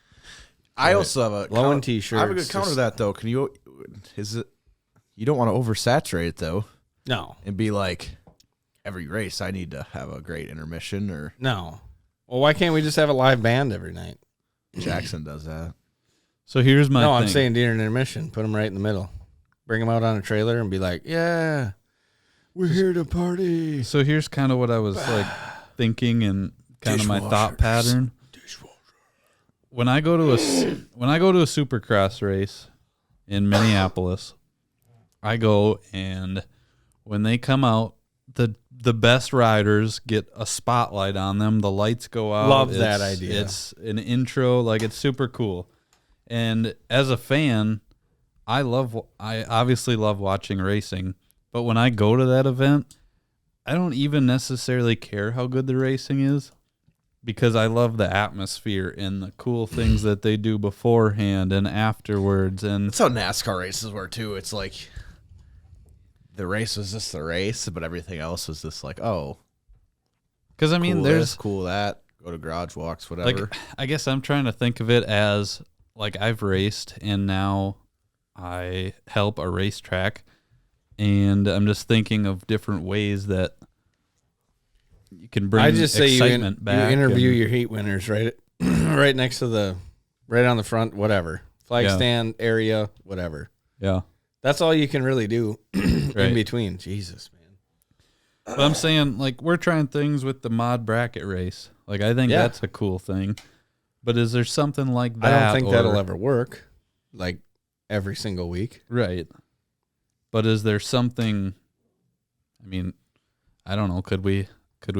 I also have a blowing T-shirts. I have a good counter to that, though. You don't want to oversaturate it, though, No. and be like, every race I need to have a great intermission, or No. Well, why can't we just have a live band every night? Jackson does that. So here's my No, thing. I'm saying during intermission. Put them right in the middle. Bring them out on a trailer and be like, yeah, we're here to party. So here's kind of what I was like thinking, and kind of my thought pattern. When I go to a Supercross race in Minneapolis, I go, and when they come out, the best riders get a spotlight on them. The lights go out. Love that idea. It's an intro, like, it's super cool. And as a fan, I obviously love watching racing, but when I go to that event, I don't even necessarily care how good the racing is, because I love the atmosphere and the cool things that they do beforehand and afterwards. And That's how NASCAR races were, too. It's like the race was just the race, but everything else was just like, oh. because, I mean, cool there's this, cool that, go to garage walks, whatever. like, I guess I'm trying to think of it as, like, I've raced and now I help a racetrack, and I'm just thinking of different ways that you can bring I just say excitement back. you interview and- your heat winners right next to right on the front, whatever. Flag stand area, whatever. Yeah. That's all you can really do in Right. between. Jesus, man. But I'm saying, like, we're trying things with the mod bracket race. Like, I think Yeah. that's a cool thing. But is there something like that? I don't think that'll or- ever work, like, every single week. Right. But is there something, I mean, I don't know, could we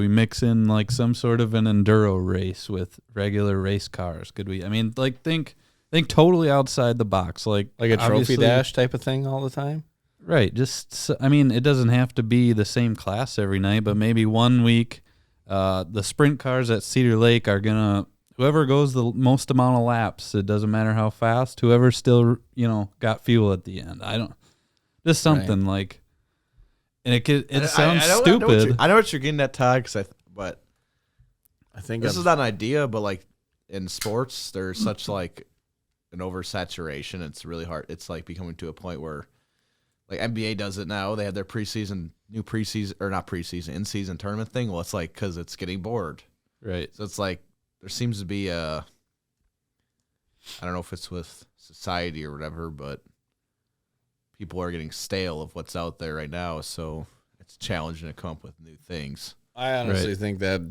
mix in, like, some sort of an enduro race with regular race cars? Could we, I mean, like, think totally outside the box. Like Like a trophy obviously- dash type of thing all the time? Right. Just, I mean, it doesn't have to be the same class every night, but maybe one week, the sprint cars at Cedar Lake are going to, whoever goes the most amount of laps, it doesn't matter how fast, whoever still, got fuel at the end. Just something like, and it sounds stupid. I know what you're getting at, Todd. But I think this is not an idea. But like in sports, there's such like an oversaturation. It's really hard. It's like becoming to a point where, like NBA does it now. They have their in-season tournament thing. Well, it's like because it's getting bored. Right. So it's like there seems to be I don't know if it's with society or whatever, but people are getting stale of what's out there right now. So it's challenging to come up with new things. I honestly think that,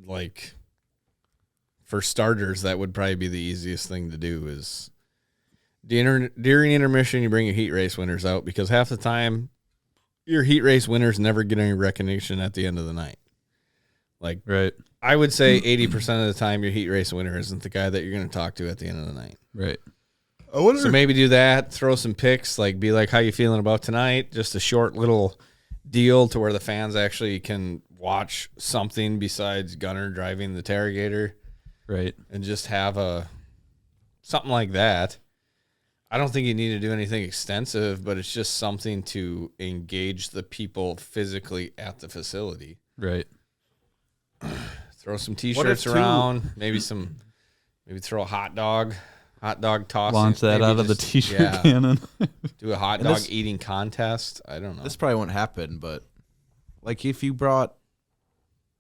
like, for starters, that would probably be the easiest thing to do is during intermission, you bring your heat race winners out because half the time your heat race winners never get any recognition at the end of the night. Like, I would say 80% of the time your heat race winner isn't the guy that you're going to talk to at the end of the night. Right. So maybe do that, throw some picks, like be like, how you feeling about tonight? Just a short little deal to where the fans actually can watch something besides Gunner driving the Tarrigator. Right. And just have something like that. I don't think you need to do anything extensive, but it's just something to engage the people physically at the facility. Right. Throw some T-shirts around, maybe throw a hot dog toss. Launch that out of the T-shirt cannon. Do a hot dog eating contest. I don't know. This probably won't happen, but like if you brought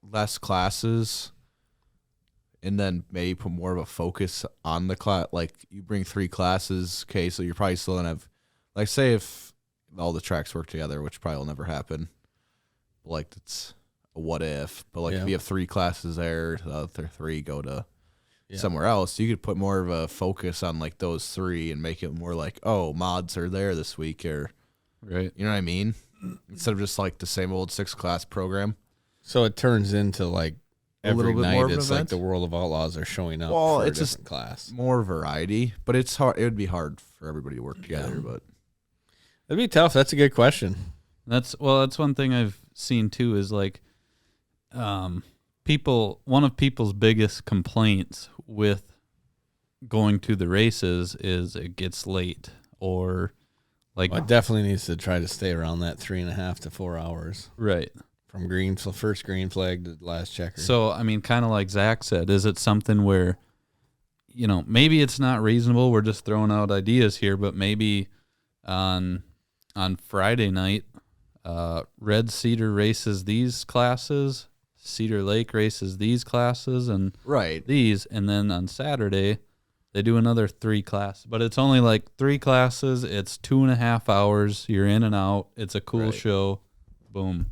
less classes and then maybe put more of a focus on the class, like you bring 3 classes, okay, so you're probably still gonna have, like, say if all the tracks work together, which probably will never happen, like it's a what if, but like if you have 3 classes there, the other 3 go to somewhere else, you could put more of a focus on like those 3 and make it more like, oh, mods are there this week, or you know what I mean, instead of just like the same old 6-class program. So it turns into like every little bit night more of an it's like event? the World of Outlaws are showing up Well, for it's a just different class. More variety, but it's hard. It would be hard for everybody to work together, but It'd be tough. That's a good question. That's one thing I've seen too is like one of people's biggest complaints with going to the races is it gets late, or like It definitely needs to try to stay around that 3.5 to 4 hours. Right. From first green flag to last checker. So, I mean, kind of like Zach said, is it something where, you know, maybe it's not reasonable, we're just throwing out ideas here, but maybe on Friday night, Red Cedar races these classes, Cedar Lake races these classes, and these, and then on Saturday, they do another 3 classes, but it's only like 3 classes, it's 2.5 hours, you're in and out, it's a cool show, boom.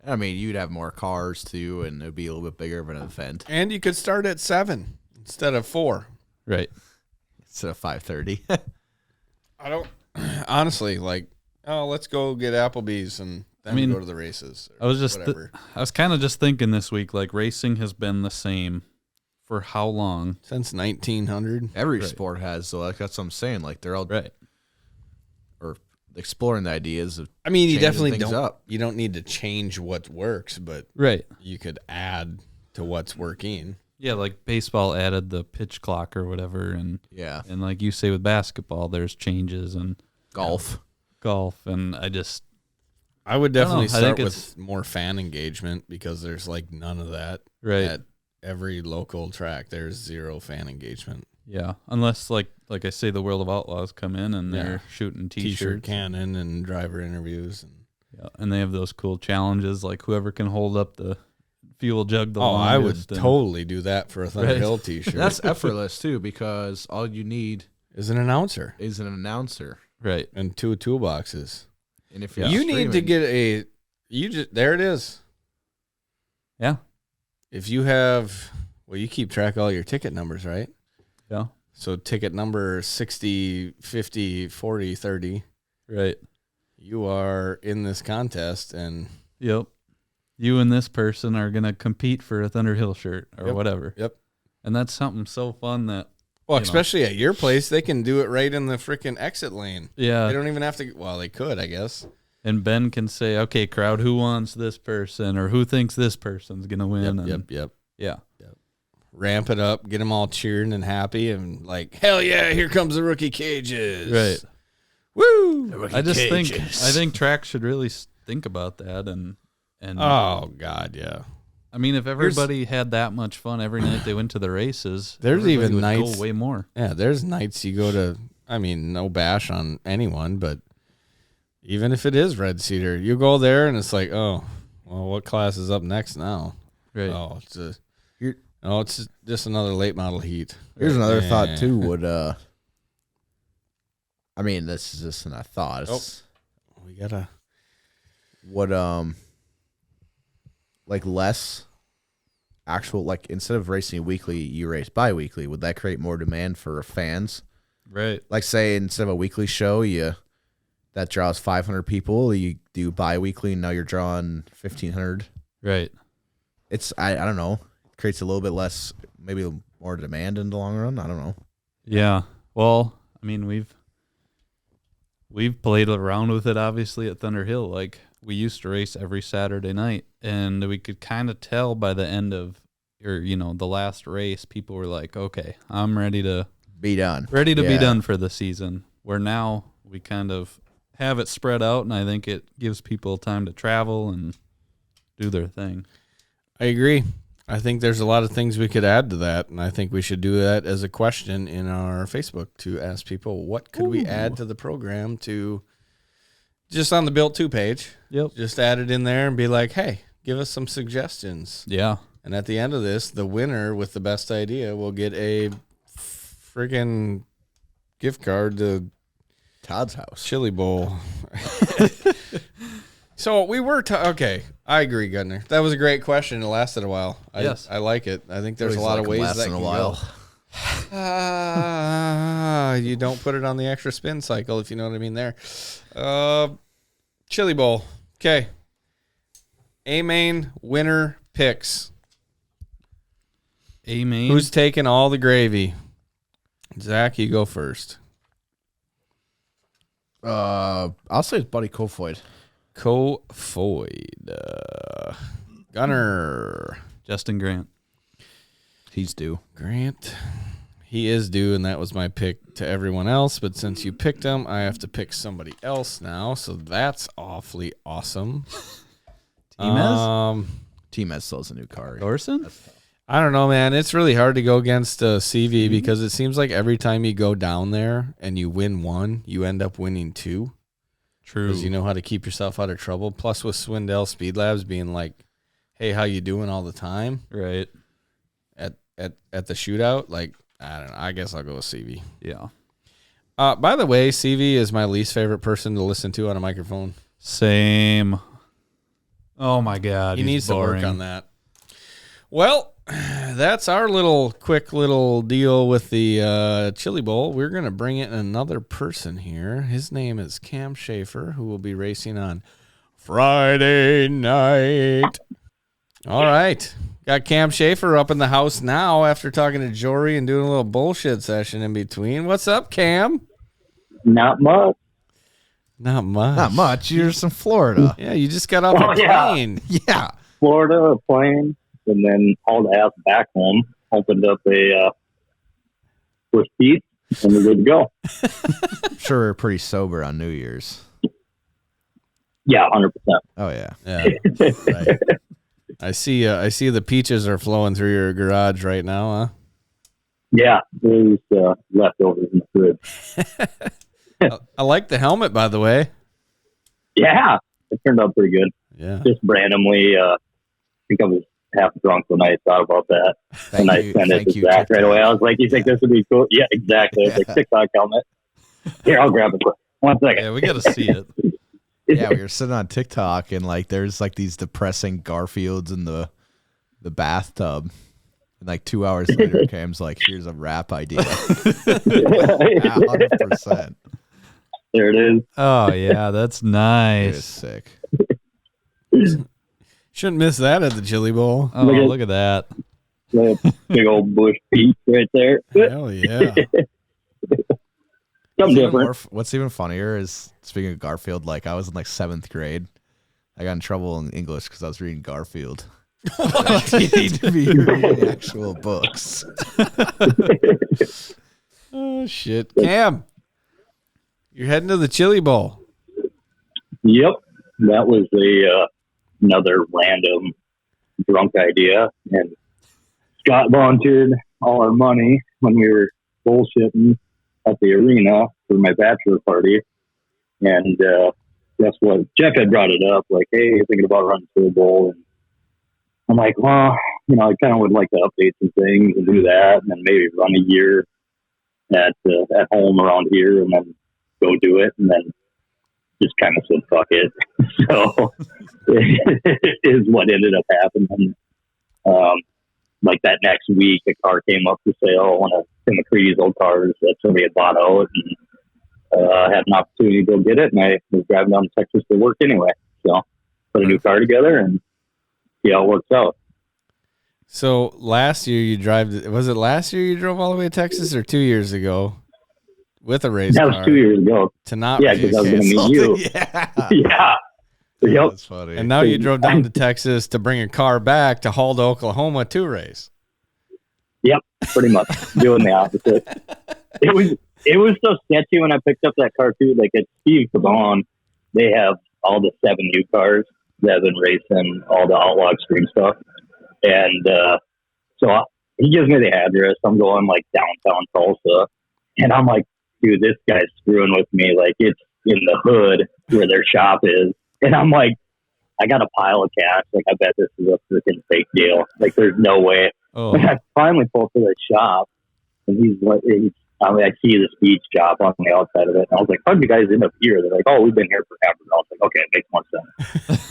I mean, you'd have more cars too, and it'd be a little bit bigger of an event. And you could start at 7 instead of 4. Right. Instead of 5:30. I don't honestly like. Oh, let's go get Applebee's and then go to the races. I was kind of just thinking this week, like racing has been the same for how long? Since 1900. Every sport has, so like that's what I'm saying. Like they're all or exploring the ideas of. I mean, you definitely things don't. Up. You don't need to change what works, but you could add to what's working. Yeah, like baseball added the pitch clock or whatever, and and like you say with basketball, there's changes, and golf, and I would definitely start with more fan engagement because there's like none of that at every local track. There's 0 fan engagement. Yeah, unless like I say, the World of Outlaws come in and they're shooting T-shirt cannon and driver interviews, and they have those cool challenges like whoever can hold up the fuel jug the longest. I would totally do that for a Thunder Hill T-shirt. That's effortless too, because all you need is an announcer. Right, and 2 toolboxes. And if you need to get there it is. Yeah. If you have, you keep track of all your ticket numbers, right? Yeah. So ticket number 60, 50, 40, 30. Right. You are in this contest, and you and this person are going to compete for a Thunder Hill shirt or whatever. Yep. And that's something so fun that, especially at your place, they can do it right in the freaking exit lane. Yeah. They don't even have to, they could, I guess. And Ben can say, okay, crowd, who wants this person or who thinks this person's going to win? Yep. Yeah. Ramp it up, get them all cheering and happy and like, hell yeah, here comes the rookie cages. Right. Woo! I think track should really think about that and Oh God, yeah. I mean, if everybody had that much fun every night they went to the races, There's everybody even would nights go way more. Yeah, there's nights you go to. I mean, no bash on anyone, but even if it is Red Cedar, you go there and it's like, oh, well, what class is up next now? Right. Oh, it's just another late model heat. Here's another Yeah. thought too. Would I mean, this is just a thought. It's, We gotta. Would like less actual, like instead of racing weekly, you race bi-weekly. Would that create more demand for fans? Right. Like say instead of a weekly show, that draws 500 people, you do bi-weekly and now you're drawing 1,500. Right. It's I don't know. It creates a little bit less, maybe more demand in the long run. I don't know. Yeah. Well, I mean, we've played around with it obviously at Thunder Hill. Like we used to race every Saturday night, and we could kind of tell by the end of the last race, people were like, "Okay, I'm ready to Be done. be done for the season." Where now we kind of have it spread out, and I think it gives people time to travel and do their thing. I agree. I think there's a lot of things we could add to that, and I think we should do that as a question in our Facebook to ask people what could we add to the program to just on the Built 2 page. Yep. Just add it in there and be like, hey, give us some suggestions. Yeah. And at the end of this, the winner with the best idea will get a friggin' gift card to Todd's house. Chili Bowl. So we were okay. I agree, Gunner. That was a great question. It lasted a while. Yes, I like it. I think there's a Always lot like of ways less that than can a while. go. You don't put it on the extra spin cycle, if you know what I mean. There, Chili Bowl. Okay. A-main winner picks. A-main. Who's taking all the gravy? Zach, you go first. I'll say it's Buddy Kofoid. Kofoid. Gunner. Justin Grant. He's due. Grant. He is due, and that was my pick to everyone else. But since you picked him, I have to pick somebody else now. So that's awfully awesome. T-Mez? T-Mez still has a new car. Thorson? I don't know, man. It's really hard to go against CV because it seems like every time you go down there and you win one, you end up winning two. True. Because you know how to keep yourself out of trouble. Plus with Swindell Speed Labs being like, hey, how you doing all the time? Right. At the shootout, like, I don't know. I guess I'll go with CV. Yeah. By the way, CV is my least favorite person to listen to on a microphone. Same. Oh, my God. He needs boring. to work on that. Well, that's our quick little deal with the Chili Bowl. We're going to bring in another person here. His name is Cam Schafer, who will be racing on Friday night. All right. Got Cam Schafer up in the house now after talking to Jori and doing a little bullshit session in between. What's up, Cam? Not much. Not much. Not much. You're from Florida. Yeah, you just got off a plane. Yeah. Florida, a plane, and then hauled ass back home. Opened up a for seats, and we're good to go. I'm sure we're pretty sober on New Year's. Yeah, 100%. Oh, yeah. Yeah. Right. I see the peaches are flowing through your garage right now, huh? Yeah, there's leftovers in the fridge. I like the helmet, by the way. Yeah, it turned out pretty good. Yeah. Just randomly, I think I was half drunk when I thought about that. And I sent it to Zach right away. I was like, you think this would be cool? Yeah, exactly. It's like TikTok helmet. Here, I'll grab it. 1 second. Yeah, we got to see it. Yeah, we were sitting on TikTok and like there's like these depressing Garfields in the bathtub. And like 2 hours later, Cam's like, here's a rap idea. 100%. There it is. Oh, yeah, that's It is nice. sick. Shouldn't miss that at the Chili Bowl. Oh, look at that. Big old bush peach right there. Hell yeah. Something different. What's even funnier is, speaking of Garfield, like I was in like 7th grade. I got in trouble in English because I was reading Garfield. You need to be reading actual books. Oh, shit. Cam, You're heading to the Chili Bowl. Yep, that was another random drunk idea, and Scott volunteered all our money when we were bullshitting at the arena for my bachelor party, and guess what? Jeff had brought it up, like, hey, you're thinking about running to the bowl, and I'm like, well, I kind of would like to update some things and do that, and then maybe run a year at home around here, and then go do it, and then just kind of said, fuck it. So it is what ended up happening. Like that next week, a car came up for sale, one of Tim McCready's old cars that somebody had bought out, and had an opportunity to go get it, and I was driving down to Texas to work anyway. So put a new car together and see how it works out. So last year was it last year you drove all the way to Texas, or 2 years ago with a race car? That was 2 years ago. To not Yeah, because I was going to meet you. Yeah. Yep. That's funny. And now you drove down to Texas to bring a car back to haul to Oklahoma to race. Yep, pretty much doing the opposite. It was so sketchy when I picked up that car too. Like at Steve Cabon, they have all the 7 new cars that have been racing all the Outlaw Extreme stuff, and so he gives me the address. I'm going like downtown Tulsa, and I'm like, dude, this guy's screwing with me. Like it's in the hood where their shop is. And I'm like, I got a pile of cash. Like, I bet this is a freaking fake deal. Like, there's no way. Oh. And I finally pulled to the shop, and I see the speech shop on the outside of it. And I was like, how did you guys end up here? They're like, oh, we've been here forever. I was like, okay, it makes more sense.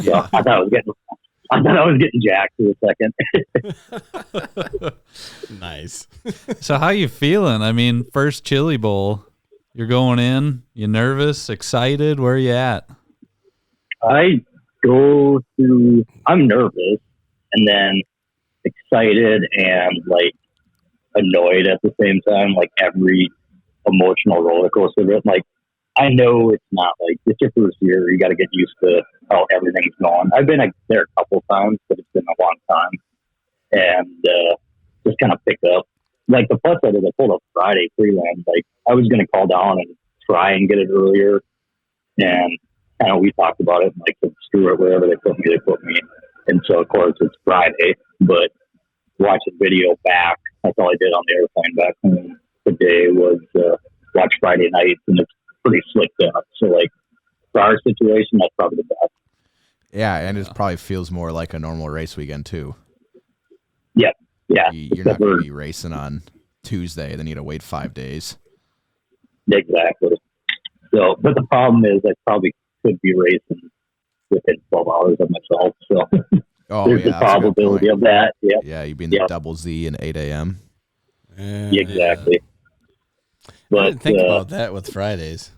So I thought I was getting jacked for a second. Nice. So how you feeling? I mean, first Chili Bowl. You're going in. You nervous? Excited? Where are you at? I'm nervous and then excited and like annoyed at the same time, like every emotional roller coaster of it. Like, I know it's not like it's your first year. You got to get used to how everything's going. I've been there a couple times, but it's been a long time, and just kind of pick up. Like the plus side is I pulled up Friday freelance. Like I was going to call down and try and get it earlier, and kind of we talked about it. And I said, screw it, wherever they put me, they put me. And so of course it's Friday, but watching video back, that's all I did on the airplane back home today was watch Friday nights, and it's pretty slicked up. So like for our situation, that's probably the best. Yeah, and it probably feels more like a normal race weekend too. Yep. Yeah. You're not going to be racing on Tuesday, then you got to wait 5 days. Exactly. So, but the problem is I probably could be racing within 12 hours of myself. So there's the probability of that. Yeah. Yeah, you'd be in the double Z and 8 a.m. Exactly. Yeah. But I didn't think about that with Fridays.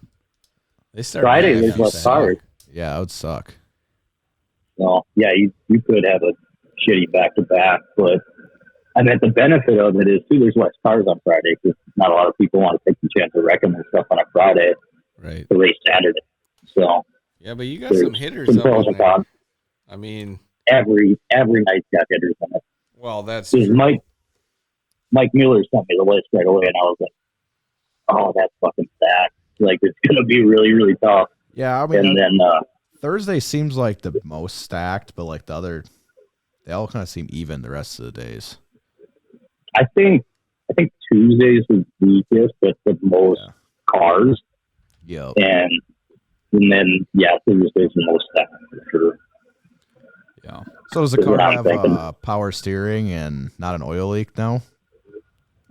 They start Friday is less hard. Yeah, it would suck. Well, yeah, you could have a shitty back-to-back, but I mean, the benefit of it is, too, there's less cars on Friday because not a lot of people want to take the chance of wrecking their stuff on a Friday right to race Saturday. So yeah, but you got some hitters up on there. I mean, every night's got hitters on it. Well, that's true. Mike Mueller sent me the list right away, and I was like, oh, that's fucking stacked. Like, it's going to be really, really tough. Yeah, I mean, and then Thursday seems like the most stacked, but like the other, they all kind of seem even the rest of the days. I think Tuesday's the weakest, but the most cars. Yep. And then Thursday's the most stacked for sure. Yeah. So does the car have power steering and not an oil leak now?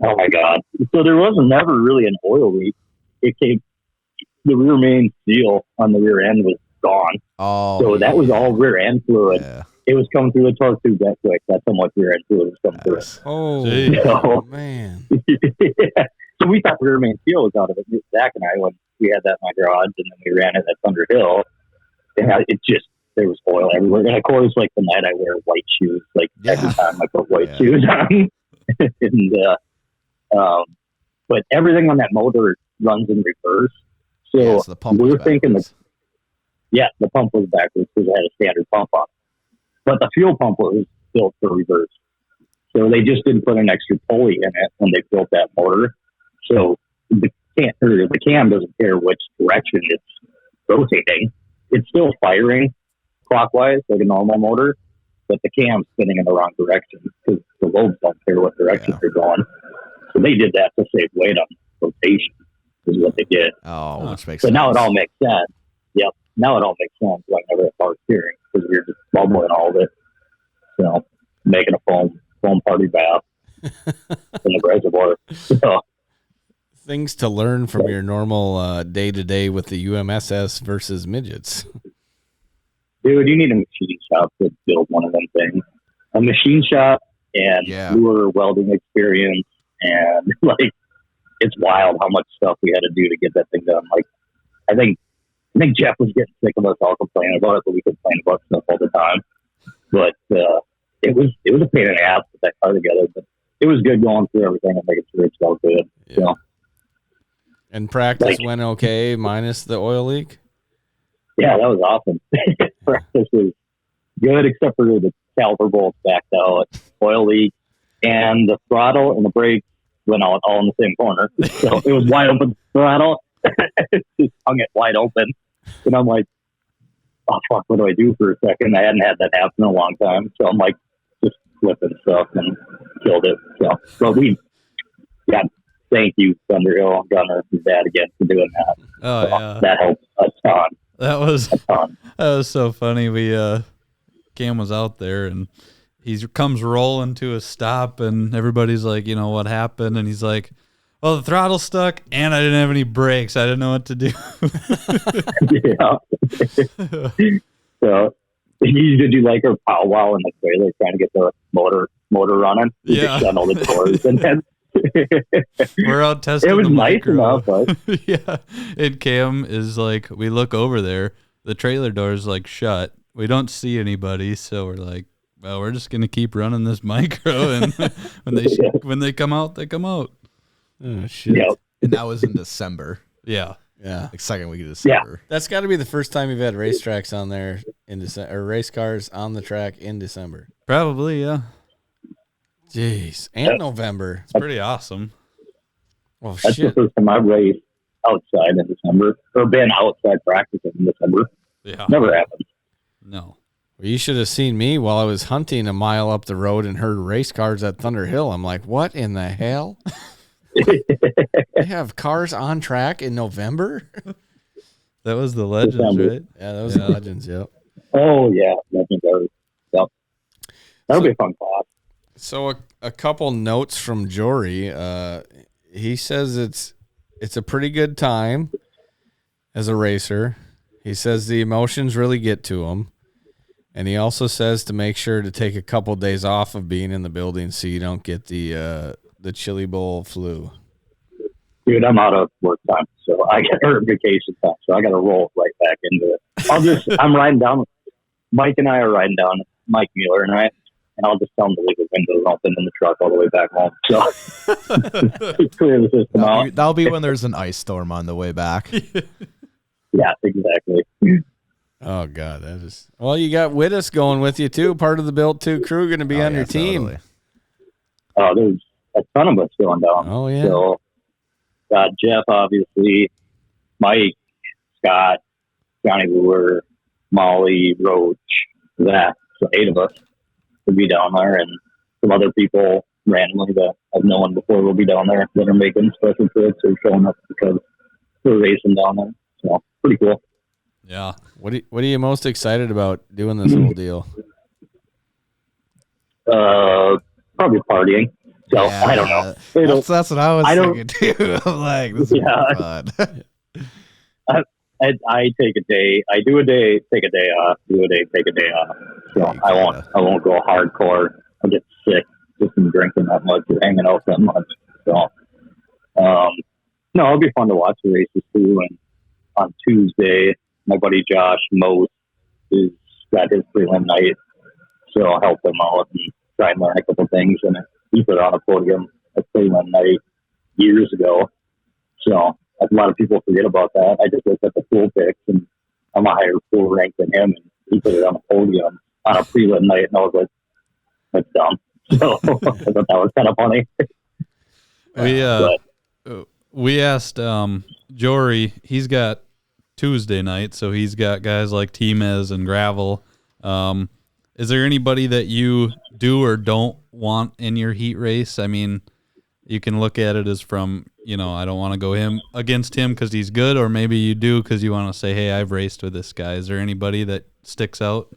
Oh my God! So there was never really an oil leak. It came. The rear main seal on the rear end was gone. Oh. So that was all rear end fluid. Yeah. It was coming through the torque tube that quick. That's how much rear end fluid was coming through it. Oh, man. Yeah. So we thought the rear main seal was out of it. Zach and I, when we had that in my garage, and then we ran it at Thunder Hill, and there was oil everywhere. And of course, like the night I wear white shoes, like every time I put white shoes on. And, but everything on that motor runs in reverse. So the pump we're thinking the pump was backwards because it had a standard pump on it. But the fuel pump was built for reverse. So they just didn't put an extra pulley in it when they built that motor. So the the cam doesn't care which direction it's rotating. It's still firing clockwise like a normal motor, but the cam's spinning in the wrong direction because the lobes don't care what direction they're going. So they did that to save weight on rotation, is what they did. Oh, which makes so sense. now it all makes sense. Yep. Now it all makes sense. Like never had power steering because we were just bubbling all of it. So making a foam party bath in the reservoir. So Things to learn from your normal day-to-day with the UMSS versus midgets. dude, you need a machine shop to build one of them things. A machine shop and lure welding experience, and like it's wild how much stuff we had to do to get that thing done. Like I think Jeff was getting sick of us all complaining about it, but we complain about stuff all the time. But it was a pain in the ass to put that car together, but it was good going through everything and making sure it's all good. Yeah. So, And practice went okay, minus the oil leak? yeah, that was awesome. Practice was good, except for the caliper bolts backed out, oil leak, and the throttle and the brakes went out all in the same corner. So it was wide open throttle. Just hung it wide open. And I'm like, oh, fuck, what do I do for a second? I hadn't had that happen in a long time. So I'm like, just flipping stuff and killed it. So, but thank you, Thunderhill and Gunner, his dad again for doing that. Oh, yeah. That helped a ton. That was so funny. Cam was out there and he comes rolling to a stop and everybody's like, you know, what happened? And he's like, well, the throttle's stuck and I didn't have any brakes. I didn't know what to do. Yeah. So you did you like her powwow in the trailer trying to get the motor running? Yeah. Just shut all the doors and then we're out testing. It was the nice micro. enough, but Yeah. And Cam is like, we look over there, the trailer door's like shut. We don't see anybody, so we're like, well, we're just gonna keep running this micro, and when they come out, they come out. Oh shit! Yep. And that was in December, Yeah. like second week of December. That's got to be the first time you've had racetracks on there in December, or race cars on the track in December. Probably, yeah. Jeez, and November. It's pretty awesome. Oh that's shit! the first time I've raced outside in December or been outside practicing in December. Yeah. Never happened. No. Well, you should have seen me while I was hunting a mile up the road and heard race cars at Thunder Hill. I'm like, what in the hell? They have cars on track in November? That was the Legends, December. right? Yeah, that was the Legends, yep. Oh yeah, yep. That'll be a fun class. So a couple notes from Jori. He says it's a pretty good time as a racer. He says the emotions really get to him. And he also says to make sure to take a couple days off of being in the building so you don't get the chili bowl flu. Dude, I'm out of work time, so I got vacation time, so I got to roll right back into it. I'm riding down. Mike and I are riding down. Mike Mueller and I, and I'll just tell him to leave the windows open in the truck all the way back home. So clear the system out. That'll be when there's an ice storm on the way back. Yeah, exactly. Oh God, that is. Well, you got Wittes going with you too. Part of the Built 2 crew going to be on your team. Totally. Oh, there's a ton of us going down. Oh yeah. So got Jeff, obviously, Mike, Scott, Johnny Lure, Molly, Roach, Zach. So 8 of us will be down there, and some other people randomly that I've known before will be down there that are making special trips or showing up because we're racing down there. So pretty cool. Yeah. What are you most excited about doing this whole deal? Probably partying. So I don't know. That's what I was thinking too. I'm like, this is fun. I take a day. I do a day, take a day off. Do a day, take a day off. So I won't go hardcore. I'll get sick just from drinking that much or hanging out that much. So no, it'll be fun to watch the races too. And on Tuesday, my buddy Josh Most is got his prelim night, so I'll help him out and try and learn a couple things. And he put on a podium at prelim night years ago, so a lot of people forget about that. I just looked at the pool picks, and I'm a higher pool rank than him, and he put it on a podium on a prelim night, and I was like, that's dumb. So I thought that was kind of funny. we asked Jori. He's got Tuesday night, so he's got guys like Timez and Gravel. Is there anybody that you do or don't want in your heat race? I mean, you can look at it as from, I don't want to go against him because he's good, or maybe you do because you want to say, hey, I've raced with this guy. Is there anybody that sticks out?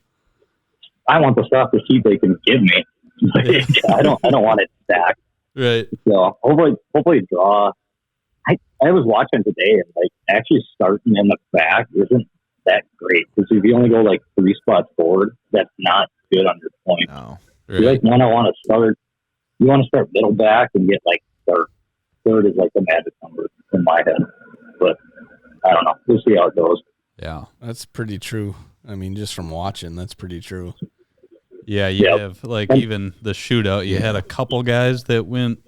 I want the stuff to see they can give me. I don't want it stacked. Right. So hopefully draw. I was watching today, and like actually starting in the back isn't that great because if you only go like 3 spots forward, that's not good on your point. No. Right. You want to start middle back and get like third. Third is like the magic number in my head, but I don't know. We'll see how it goes. Yeah, That's pretty true. I mean, just from watching, that's pretty true. yeah. You have like even the shootout. You had a couple guys that went,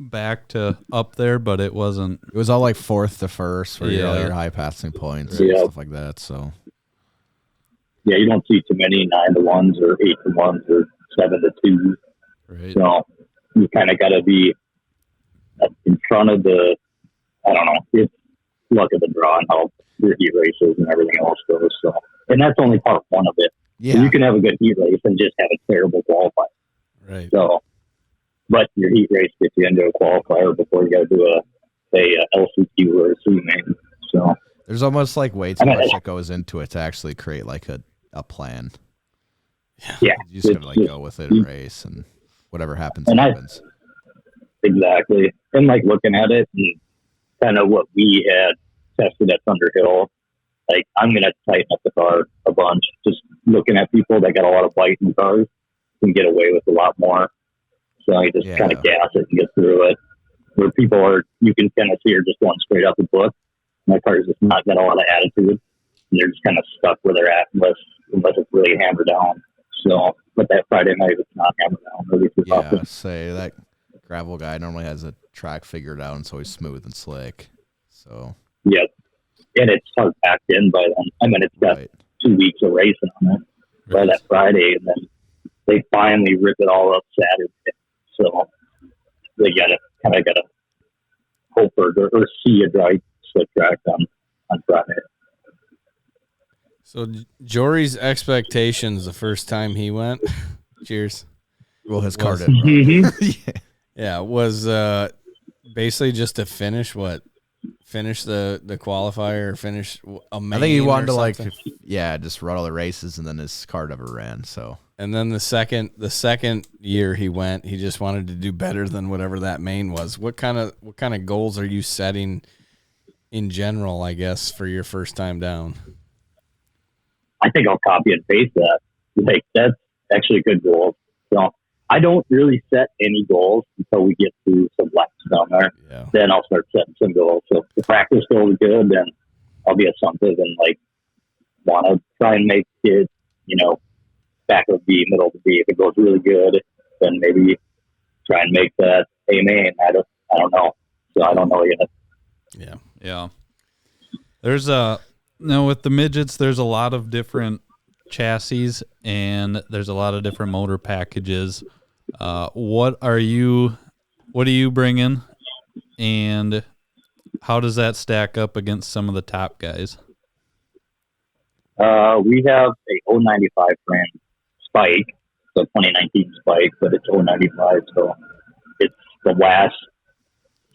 back to up there, but it wasn't. It was all like 4th to 1st for all Yeah. your high passing points Yeah. and stuff like that. So Yeah, you don't see too many 9-1s or 8-1s or 7-2s. Right. So you kind of got to be in front of the. I don't know. It's luck of the draw and how your heat races and everything else goes. So, and that's only part one of it. yeah, So you can have a good heat race and just have a terrible qualifier. Right. So, but your heat race gets you into a qualifier before you got to do a LCQ or a C main. So there's almost like way too I mean, much that goes into it to actually create like a plan. yeah, You just gotta like it's- go with it and race, and whatever happens And happens. exactly. And like looking at it and kind of what we had tested at Thunderhill, like I'm going to tighten up the car a bunch. Just looking at people that got a lot of bite in cars can get away with a lot more. So I just kind Yeah. of gas it and get through it. Where people are, you can kind of see are just going straight out the book. My car's just not got a lot of attitude. And they're just kind of stuck where they're at unless it's really hammered down. So, but that Friday night, it's not hammered down really too Yeah, often. say that gravel guy normally has a track figured out, and so he's smooth and slick. So Yep. And it's hard packed in by then. I mean, it's got right. 2 weeks of racing on it by that Friday, and then they finally rip it all up Saturday. So they gotta hope or see a dry slick track on Friday. So Jory's expectations the first time he went, cheers. Well, his car Was- didn't. Yeah. Yeah, was basically just to finish the qualifier, finish a main. I think he wanted to or like, something. just run all the races, and then his car never ran. So And then the second year he went, he just wanted to do better than whatever that main was. What kind of goals are you setting in general, I guess, for your first time down? I think I'll copy and paste that. Like that's actually a good goal. So I don't really set any goals until we get to some laps down there. Yeah. Then I'll start setting some goals. So if the practice goes good, then I'll be assumptive and like want to try and make it, back of B, middle of B. If it goes really good, then maybe try and make that A main. I don't know. So I don't know yet. Yeah. Yeah. There's with the midgets, there's a lot of different chassis and there's a lot of different motor packages. What are you bringing, and how does that stack up against some of the top guys? We have a 095 frame Spike, so 2019 Spike, but it's 095, so it's the last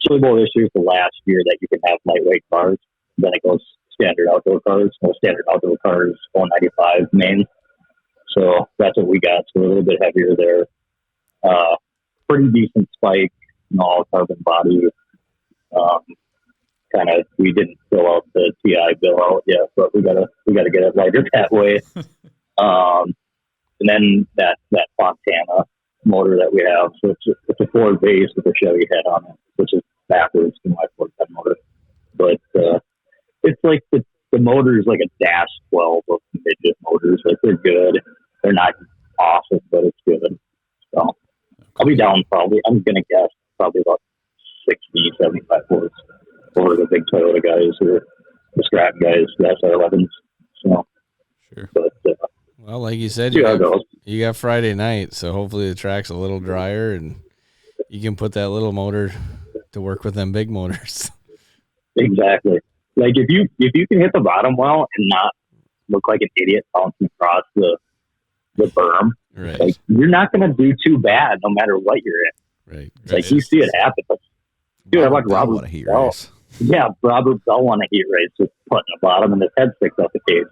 Chili Bowl this year is the last year that you can have lightweight cars. Then it goes standard outdoor cars. Well, standard outdoor cars 095 main. So that's what we got. So a little bit heavier there. Pretty decent Spike, all carbon body. We didn't fill out the TI bill out yet, but we gotta get it lighter that way. And then that Fontana motor that we have, so it's a Ford base with a Chevy head on it, which is backwards to my Ford head motor. But it's like the motor is like a Dash 12 of midget motors. Like they're good. They're not awesome, but it's good. So I'll be down probably. I'm gonna guess probably about 60, 75 horse over the big Toyota guys or the scrap guys, the SR11s. So, Sure. but Well, like you said, see how it goes. you got Friday night, so hopefully the track's a little drier and you can put that little motor to work with them big motors. exactly. Like if you can hit the bottom well and not look like an idiot bouncing across the berm, Right. like you're not going to do too bad no matter what you're in. Right. Like you see it happen. But, dude, I like Bell Robert won a heat Bell. race. Yeah, Robert Bell won a heat race just putting the bottom and his head sticks out the cage.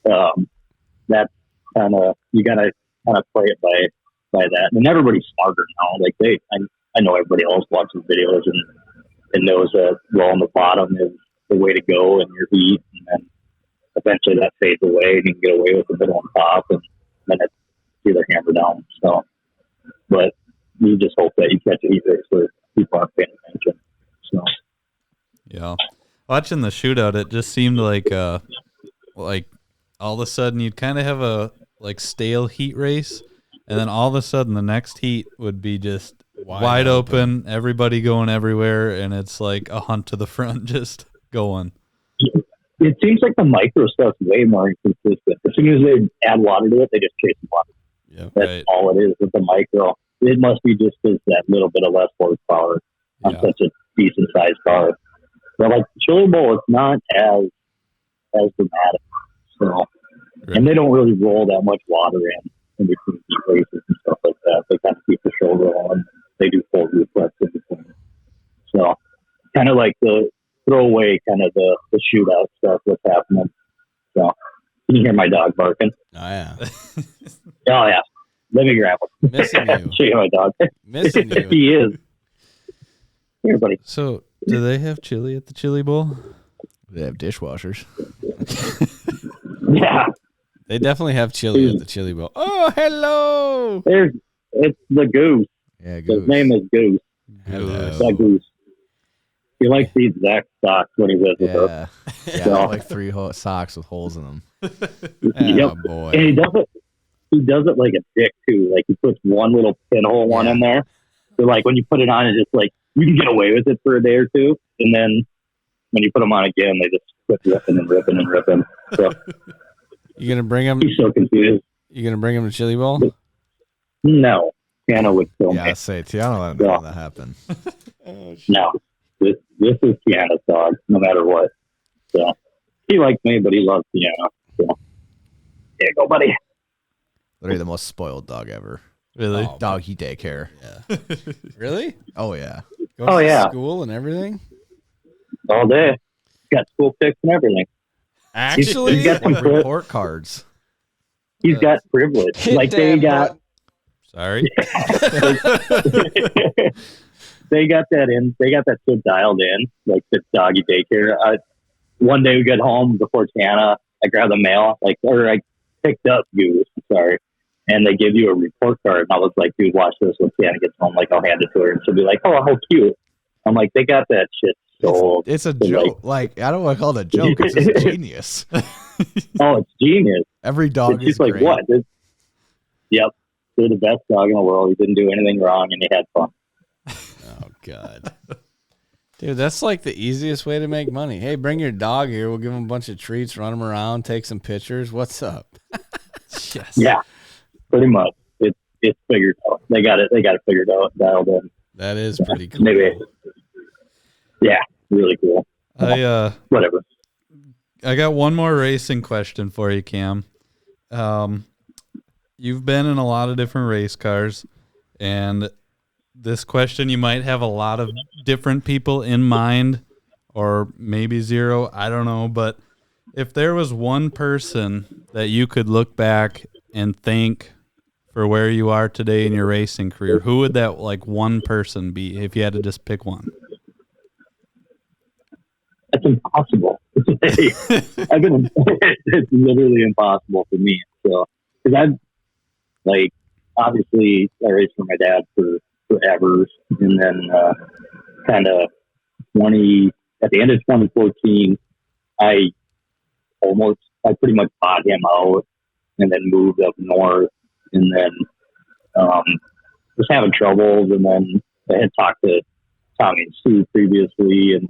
So that's kind of, you got to kind of play it by that. And everybody's smarter now. Like I know everybody else watches videos and knows that rolling the bottom is the way to go in your heat. And then eventually that fades away and you can get away with a bit on top and then it's either hammer down. So, but you just hope that you catch a heat race where people aren't paying attention. So, Yeah. Watching the shootout, it just seemed like all of a sudden you'd kind of have a like stale heat race, and then all of a sudden the next heat would be just wide open, everybody going everywhere, and it's like a hunt to the front just going. it seems like the micro stuff's way more inconsistent. As soon as they add water to it, they just chase the water. Yeah, That's all it is with the micro. It must be just as that little bit of less horsepower on such a decent sized car. But like the chili bowl, it's not as dramatic. So, and they don't really roll that much water in between heat races and stuff like that. They kind of keep the show rolling. They do full reflex in between. So, kind of like the throwaway, kind of the shootout stuff that's happening. So, can you hear my dog barking? Oh yeah. Oh yeah. Let me grab him. Missing you. Show you my dog. Missing you. He is. Here, buddy. So, do they have chili at the Chili Bowl? They have dishwashers. Yeah. They definitely have chili at the Chili Bowl. Oh, hello. It's the goose. Yeah, Goose. His name is Goose. Hello. That Goose. He likes to eat Zach's socks when he lives with us. Yeah, So- like 3 socks with holes in them. Yep. Oh, boy. And he does it like a dick too. Like he puts one little pinhole one in there. So like when you put it on, it's just like you can get away with it for a day or two, and then when you put them on again, they just quit ripping and ripping and ripping. So You gonna bring him? he's so confused. You gonna bring him to Chili Bowl? No, Tiana would kill Yeah, me. I say Tiana let him know that happen. No, this is Tiana's dog, no matter what. So he likes me, but he loves Tiana. So here you go, buddy. Literally the most spoiled dog ever. Really? Oh, Doggy daycare. Yeah. Really? Oh yeah. Goes Oh, to yeah. School and everything. All day. Got school pics and everything. Actually, he's got some Report cards. He's got privilege. Like they got. Sorry. They got that in. They got that shit dialed in, like the doggy daycare. One day we got home before Tiana. I grabbed the mail, I picked up Hughes. Sorry, and they give you a report card. And I was like, dude, watch this when Tiana gets home. Like, I'll hand it to her, and she'll be like, oh, how cute. I'm like, they got that shit sold. It's a So, joke. Like I don't want to call it a joke. It's just genius. Oh, it's genius. Every dog It's is just like great. what? Yep, they're the best dog in the world. He didn't do anything wrong, and he had fun. Oh God, dude, that's like the easiest way to make money. Hey, bring your dog here. We'll give him a bunch of treats, run him around, take some pictures. What's up? Yes. Yeah, pretty much. It's figured out. They got it figured out, dialed in. That is pretty cool. Maybe. Yeah, really cool. Whatever. I got one more racing question for you, Cam. You've been in a lot of different race cars, and this question you might have a lot of different people in mind, or maybe zero, I don't know. But if there was one person that you could look back and thank for where you are today in your racing career, who would that one person be if you had to just pick one? That's impossible. It's literally impossible for me. So, because obviously I raced for my dad for forever, and then at the end of 2014, I pretty much bought him out, and then moved up north, and then was having troubles, and then I had talked to Tommy and Sue previously, and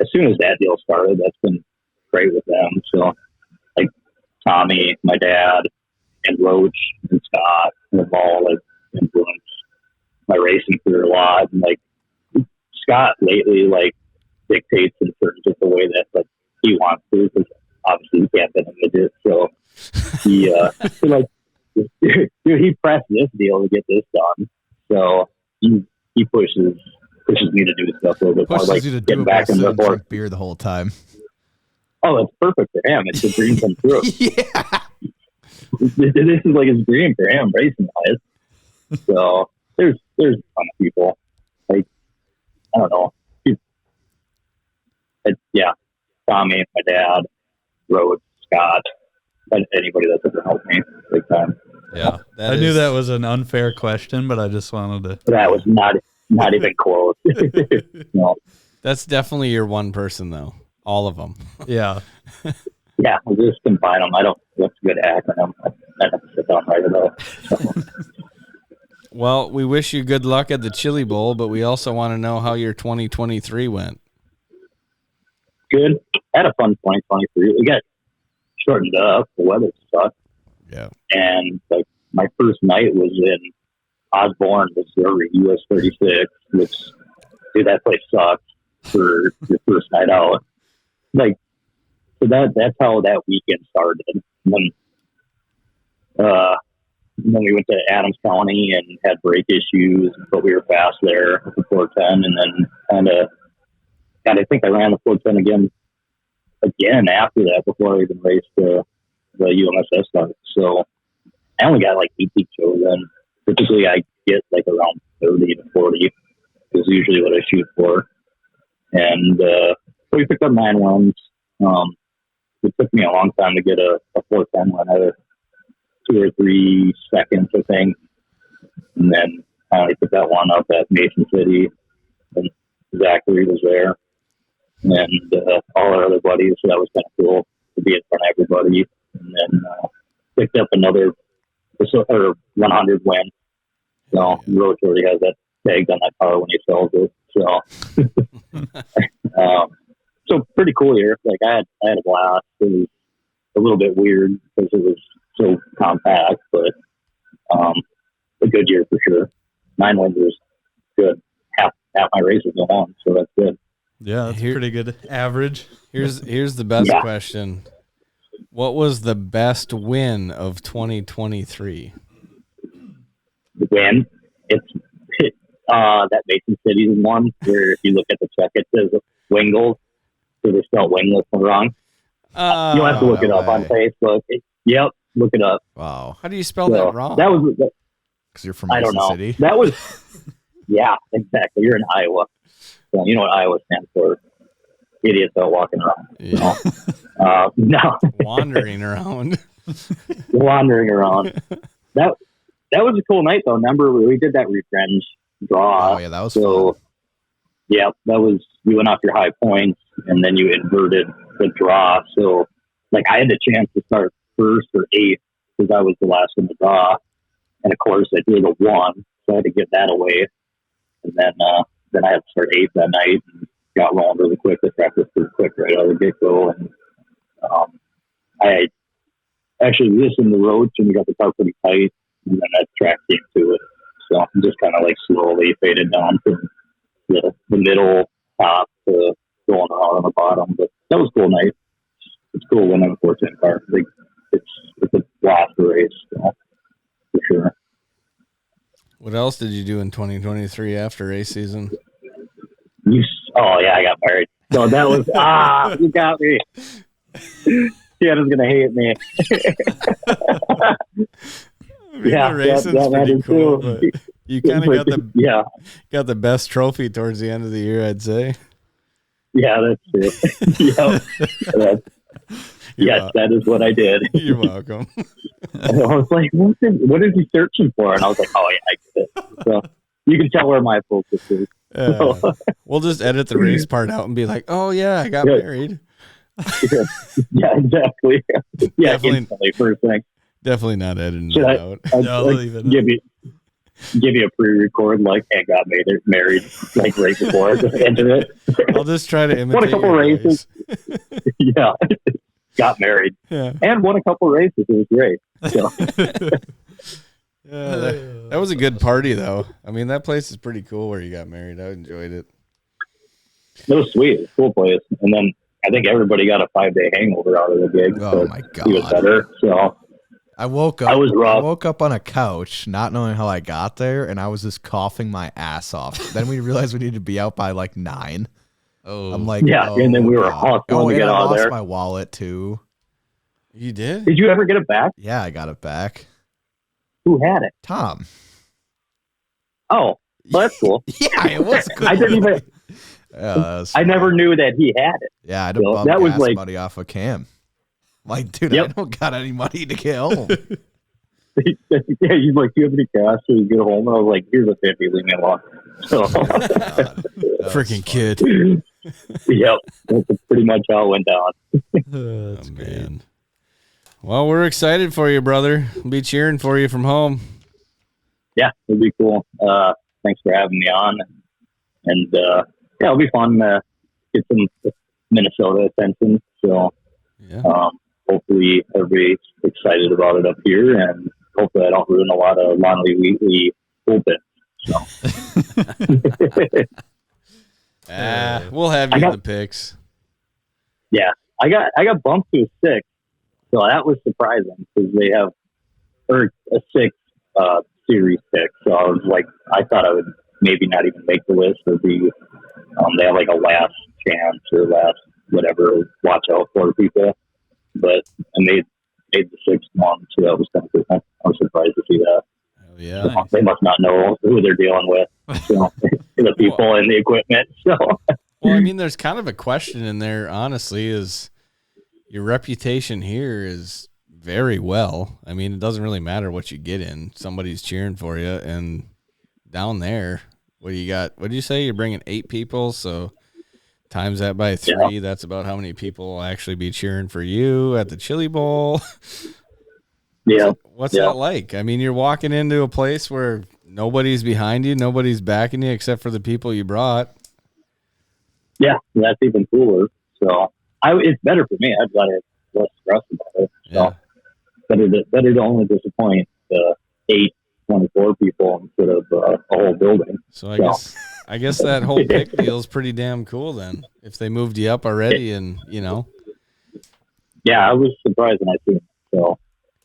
as soon as that deal started, that's been great with them. So, Tommy, my dad, and Roach and Scott have all influenced my racing career a lot. And Scott lately like dictates in terms of the way that like he wants to, because obviously he can't fit a midget, so he like dude, he pressed this deal to get this done, so he pushes me to do stuff a little bit more, Pushes like you to getting do back it in the and board. drink beer the whole time. Oh, it's perfect for him. It's a dream come true. Yeah. This is like his dream for him, racing wise. So there's a ton of people. Like, I don't know. Yeah, Tommy, my dad, Rhodes, Scott, and anybody that's ever helped me big time. Yeah, I knew that was an unfair question, but I just wanted to. That was not even close. No. That's definitely your one person, though. All of them. Yeah. Yeah, we'll just combine them. I don't. What's a good acronym? I have to sit down and write it out. So. Well, we wish you good luck at the Chili Bowl, but we also want to know how your 2023 went. Good. Had a fun 2023. We got shortened up. The weather sucked. Yeah. And like my first night was in Osborne, Missouri, US 36, which, dude, that place sucks for your first night out. Like, so that's how that weekend started. And then we went to Adams County and had brake issues, but we were fast there with the 410, and then I think I ran the 410 again after that before I even raced the UMSS start. So I only got like 18 shows in. Typically I get like around 30 to 40 is usually what I shoot for. And so we picked up 9 runs. It took me a long time to get a 410 run out of 2 or 3 seconds, I think. And then finally picked that one up at Mason City, and Zachary was there, and all our other buddies. So that was kind of cool to be in front of everybody. And then picked up another 100 win. So Roach already has that tagged on that car when he sells it. So, so pretty cool year. Like I had a blast. It was a little bit weird because it was so compact, but a good year for sure. 9 wins was good. Half my races go on, so that's good. Yeah, that's pretty good average. Here's the best question. What was the best win of 2023? The win? It's that Mason City one where if you look at the check, it says Wingles, so they spelled wingless wrong. You'll have to look it up on Facebook. Yep, look it up. Wow. How do you spell that wrong? That was because you're from Mason City. That was yeah, exactly. You're in Iowa, so you know what Iowa stands for. Idiots out walking around. Yeah. No, wandering around. Wandering around. That was a cool night though. Remember we did that revenge draw. Oh yeah, that was fun. Yeah, that was, you went off your high points and then you inverted the draw. So like I had the chance to start first or 8th because I was the last in the draw, and of course I drew the 1, so I had to get that away. And then I had to start 8th that night and got rolling really quick. The track was pretty quick right out of the get-go, and I actually listened to the roads and we got the car pretty tight, and then that track came to it. So I'm just kind of like slowly faded down from the middle top to going around on the bottom. But that was a cool night. It's cool winning a 410 car. Like, it's a blast to race, so, for sure. What else did you do in 2023 after race season? Oh yeah, I got married. So that was you got me. Shannon's gonna hate me. Yeah, racing's pretty cool. But you kind of got the best trophy towards the end of the year, I'd say. Yeah, that's it. Yep. Yes, that is what I did. You're welcome. I was like, what is he searching for? And I was like, oh yeah, I get it. So you can tell where my focus is. We'll just edit the race part out and be like, oh yeah, I got married. Yeah, exactly. Yeah, instantly, first thing. Definitely not editing it out. Give you a pre-record like and got married like right before to enter it. I'll just try to imitate. Won a couple races. Yeah, got married and won a couple races. It was great. So. Yeah, that was a good party though. I mean, that place is pretty cool where you got married. I enjoyed it. It was sweet. It was a cool place. And then I think everybody got a 5-day hangover out of the gig. Oh, so my He was God. better. So I woke up. I was rough. I woke up on a couch, not knowing how I got there, and I was just coughing my ass off. Then we realized we needed to be out by like 9. Oh, I'm like, Yeah, and then we were God. hustling to and get I out of lost there. my wallet too. You did? Did you ever get it back? Yeah, I got it back. Who had it? Tom. Oh, well, that's cool. Yeah, it was good. I didn't even. I never knew that he had it. Yeah, I had to So bump that was gas like- money off of Cam. Like, dude, Yep. I don't got any money to get home. Yeah, he's like, "Do you have any cash?" So you get home, and I was like, "Here's a 50, leave me alone." So, Freaking kid. yep, that's pretty much how it went down. Oh, man. Well, we're excited for you, brother. We'll be cheering for you from home. Yeah, it'll be cool. Thanks for having me on, and yeah, it'll be fun to get some Minnesota attention. So, Yeah. hopefully everybody's excited about it up here, and hopefully I don't ruin a lot of Lonley Wheatley open. So. We'll have you in the picks. Yeah, I got bumped to a 6, so that was surprising because they have a 6 series pick. So I was like, I thought I would maybe not even make the list or be. They have like a last chance or last whatever watch out for people, but I made the 6th one, so that was kind of cool. I was surprised to see that. Oh, yeah. Nice. They must not know who they're dealing with, the people and the equipment. So. Well, I mean, there's kind of a question in there, honestly, is your reputation here is very well. I mean, it doesn't really matter what you get in. Somebody's cheering for you. And down there, what do you got? What did you say? You're bringing 8 people, so times that by 3, that's about how many people will actually be cheering for you at the Chili Bowl. Yeah. What's that like? I mean, you're walking into a place where nobody's behind you, nobody's backing you except for the people you brought. Yeah, that's even cooler. So it's better for me. I've got less stress about it. So better to only disappoint 24 people instead of a whole building. So I guess that whole pick deal is pretty damn cool then. If they moved you up already, and Yeah, I was surprised when I seen it. So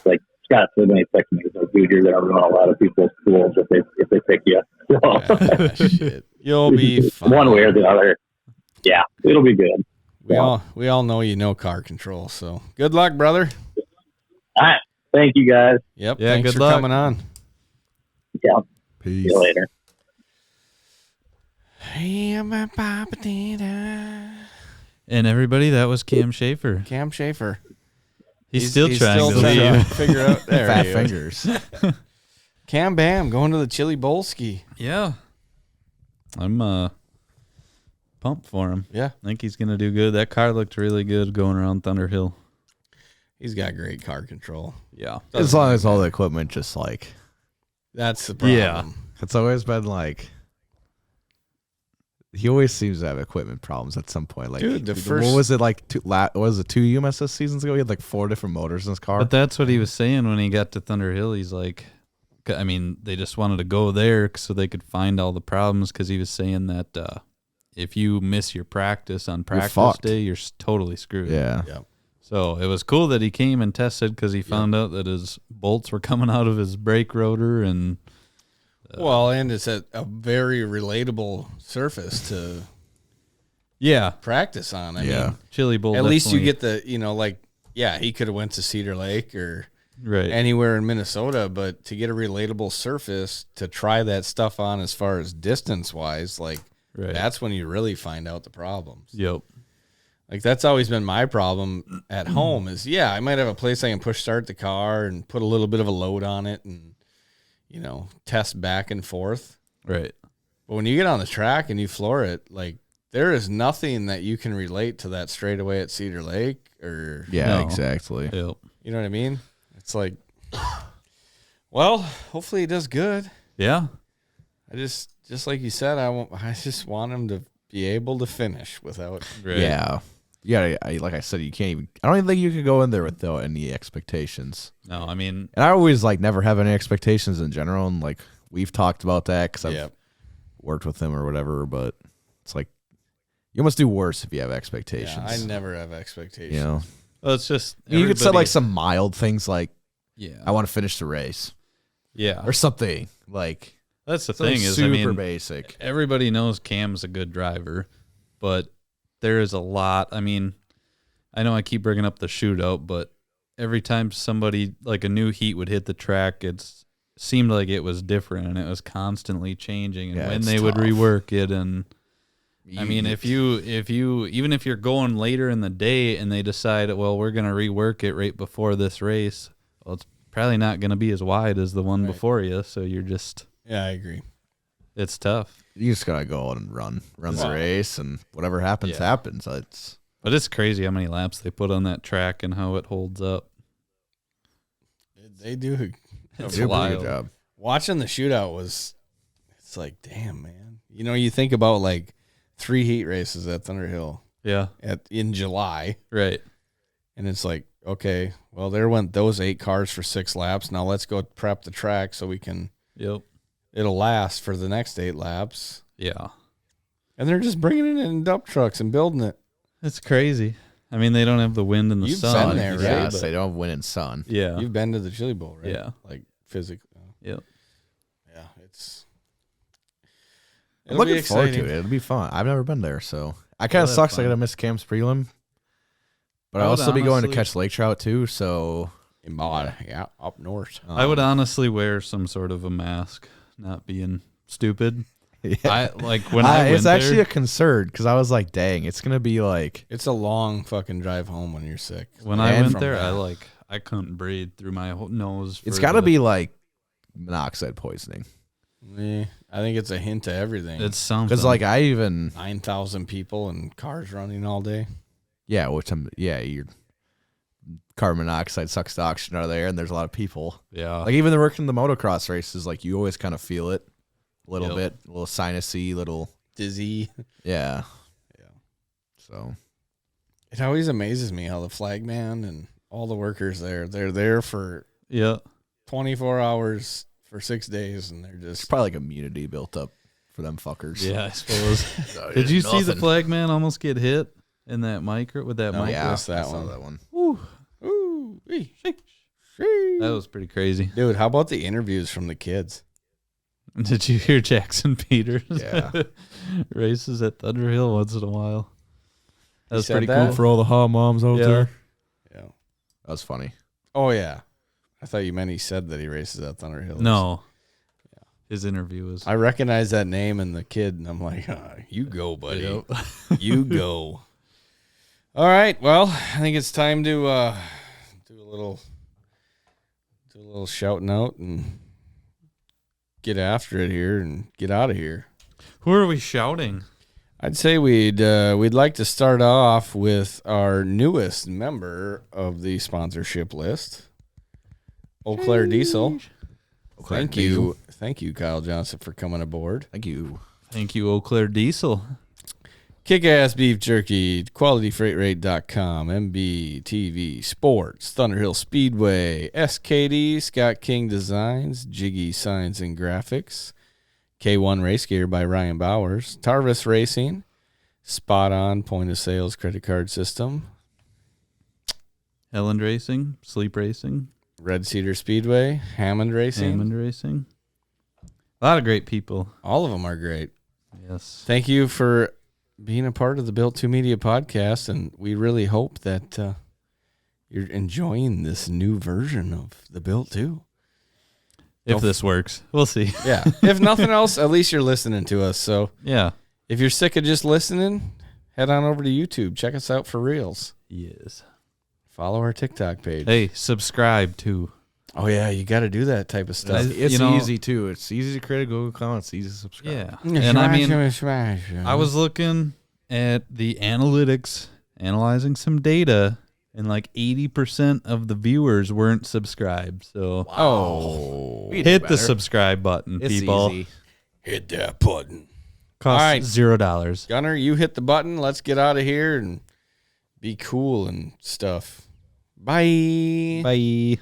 like Scott said when he texted me, he's like, "Dude, you're gonna ruin a lot of people's schools if they pick you." So, shit. You'll be fine. one way or the other. Yeah, it'll be good. We all know you know car control, so good luck, brother. All right, thank you guys. Yep. Yeah, Thanks good for luck. coming on. Yeah, Peace. see you later. And everybody, that was Cam Schafer. Cam Schafer. He's still trying to leave. figure out there. Fat he is. fingers. Cam Bam going to the Chili Bowl ski. Yeah. I'm pumped for him. Yeah. I think he's going to do good. That car looked really good going around Thunder Hill. He's got great car control. Yeah. As long as all the equipment just like, That's the problem. Yeah. it's always been like, he always seems to have equipment problems at some point. Like, Dude, the what first- was it like? Was it 2 UMSS seasons ago? He had like 4 different motors in his car. But that's what he was saying when he got to Thunder Hill. He's like, I mean, they just wanted to go there so they could find all the problems because he was saying that if you miss your practice on practice fucked. day, you're totally screwed. Yeah. So it was cool that he came and tested because he found out that his bolts were coming out of his brake rotor and Well, and it's a very relatable surface to practice on. I mean, Chili Bowl. at least you definitely- get the, he could have went to Cedar Lake or right. anywhere in Minnesota, but to get a relatable surface to try that stuff on as far as distance wise, like that's when you really find out the problems. Yep. Like that's always been my problem at home is I might have a place I can push start the car and put a little bit of a load on it and test back and forth. Right. But when you get on the track and you floor it, like there is nothing that you can relate to that straightaway at Cedar Lake or Yeah, No. exactly. Yep. you know what I mean? It's like, well, hopefully he does good. Yeah. I just like you said, I just want him to be able to finish without. Right. Yeah. Yeah, like I said, you can't even. I don't even think you could go in there without any expectations. No, I mean, And I always like never have any expectations in general. And like we've talked about that because I've worked with him or whatever. But it's like You almost do worse if you have Yeah, expectations. I never have expectations. You know, Well, it's just you could set everybody- like some mild things like, yeah, I want to finish the race yeah. or something like. That's the Something thing is, super I mean, basic. everybody knows Cam's a good driver, but there is a lot. I mean, I know I keep bringing up the shootout, but every time somebody like a new heat would hit the track, it seemed like it was different and it was constantly changing. And Yeah, when it's they would tough. rework it, and I mean, if you even if you're going later in the day and they decide, well, we're gonna rework it right before this race, well, it's probably not gonna be as wide as the one before you. So you're just Yeah, I agree. it's tough. You just gotta go out and run the race, and whatever happens, Yeah. happens. It's But it's crazy how many laps they put on that track and how it holds up. They do. It's they do a pretty wild. good job. Watching the shootout it's like, damn, man. You know, you think about like 3 heat races at Thunderhill Yeah, in July, right. and it's like, okay, well, there went those 8 cars for 6 laps. Now let's go prep the track so we can. Yep. It'll last for the next 8 laps. Yeah. And they're just bringing it in dump trucks and building it. It's crazy. I mean, they don't have the wind and the You've sun. been there, like right? you say, Yes, but- they don't have wind and sun. Yeah. You've been to the Chili Bowl, right? Yeah. Like physically. Yep. Yeah, it's. I'm it'll be looking forward to exciting. it. It'll be fun. I've never been there, so I kind of have sucks. I fun. gotta miss Cam's prelim, but I I'll would also be going to honestly- catch lake trout too. So Yeah, up north. I would honestly wear some sort of a mask, not being stupid. yeah. I like when I went it's actually there, a concern because I was like, dang, it's gonna be like It's a long fucking drive home when you're sick. when I and went from there, that. I couldn't breathe through my whole nose. it's for got to the- be like monoxide poisoning I think it's a hint to everything. It's something. because like I even 9,000 people and cars running all day. your carbon monoxide sucks the oxygen out of the air, and there's a lot of people. yeah. Like even the working the motocross races, like you always kind of feel it a little Yep. bit, a little sinusy, little Dizzy. yeah. Yeah. So It always amazes me how the flag man and all the workers there, they're there for yeah. 24 hours for 6 days, and they're it's just. probably like immunity built up for them fuckers. Yeah, I suppose. So, Did you see the nothing. flag man almost get hit in that micro with that No. mic? Yeah, missed that I saw one. that one. Ooh, That was pretty crazy. dude, how about the interviews from the kids? Did you hear Jackson Peters? Yeah. Races at Thunderhill once in a while. That was said pretty that? cool for all the hot moms out Yeah. there. Yeah. That was funny. Oh, yeah. I thought you meant he said that he races at Thunderhill. No. His interview was. I recognize that name and the kid, and I'm like, you go, buddy. Yep. You go. All right. Well, I think it's time to do a little shouting out and get after it here and get out of here. Who are we shouting? I'd say we'd like to start off with our newest member of the sponsorship list, Eau Claire Diesel. Thank you, Kyle Johnson, for coming aboard. Thank you. Thank you, Eau Claire Diesel. Kick-ass beef jerky, qualityfreightrate.com, MBTV Sports, Thunderhill Speedway, SKD, Scott King Designs, Jiggy Signs and Graphics, K1 Race Gear by Ryan Bowers, Tarvis Racing, Spot On Point of Sales Credit Card System, Helen Racing, Sleep Racing, Red Cedar Speedway, Hammond Racing. Hammond Racing. A lot of great people. All of them are great. Yes. Thank you for being a part of the Built 2 Media podcast, and we really hope that you're enjoying this new version of the Built 2. If this works, we'll see. Yeah. If nothing else, at least you're listening to us. So Yeah. if you're sick of just listening, head on over to YouTube. Check us out for reels. Yes. Follow our TikTok page. Hey, subscribe too. Oh, yeah. You got to do that type of stuff. It's you know- easy too. It's easy to create a Google account. It's easy to subscribe. Yeah. And I mean, I was looking at the analytics, analyzing some data, and like 80% of the viewers weren't subscribed. So Oh. We do hit the better. subscribe button, It's people. easy. Hit that button. Costs All right. $0. Gunner, you hit the button. Let's get out of here and be cool and stuff. Bye. Bye.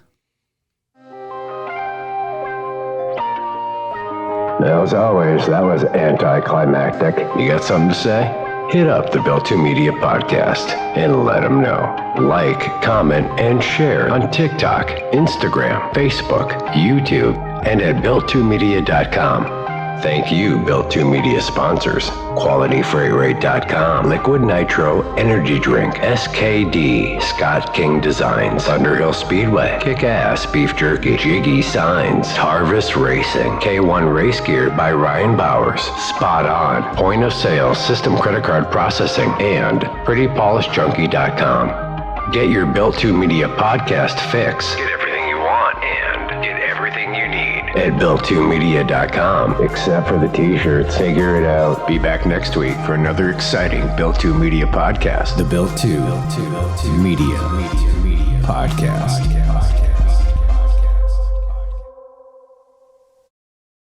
As always, that was anticlimactic. You got something to say? hit up the Built 2 Media podcast and let them know. Like, comment, and share on TikTok, Instagram, Facebook, YouTube, and at built2media.com. Thank you, Built 2 Media sponsors. QualityFreightRate.com, Liquid Nitro Energy Drink, SKD, Scott King Designs, Underhill Speedway, Kick-Ass Beef Jerky, Jiggy Signs, Harvest Racing, K1 Race Gear by Ryan Bowers, Spot On, Point of Sale System Credit Card Processing, and PrettyPolishJunkie.com. Get your Built 2 Media podcast fix. Get everything you want and get everything you need at built2media.com, except for the t-shirts. Figure it out. Be back next week for another exciting Built 2 Media podcast. The Built 2 Media Podcast.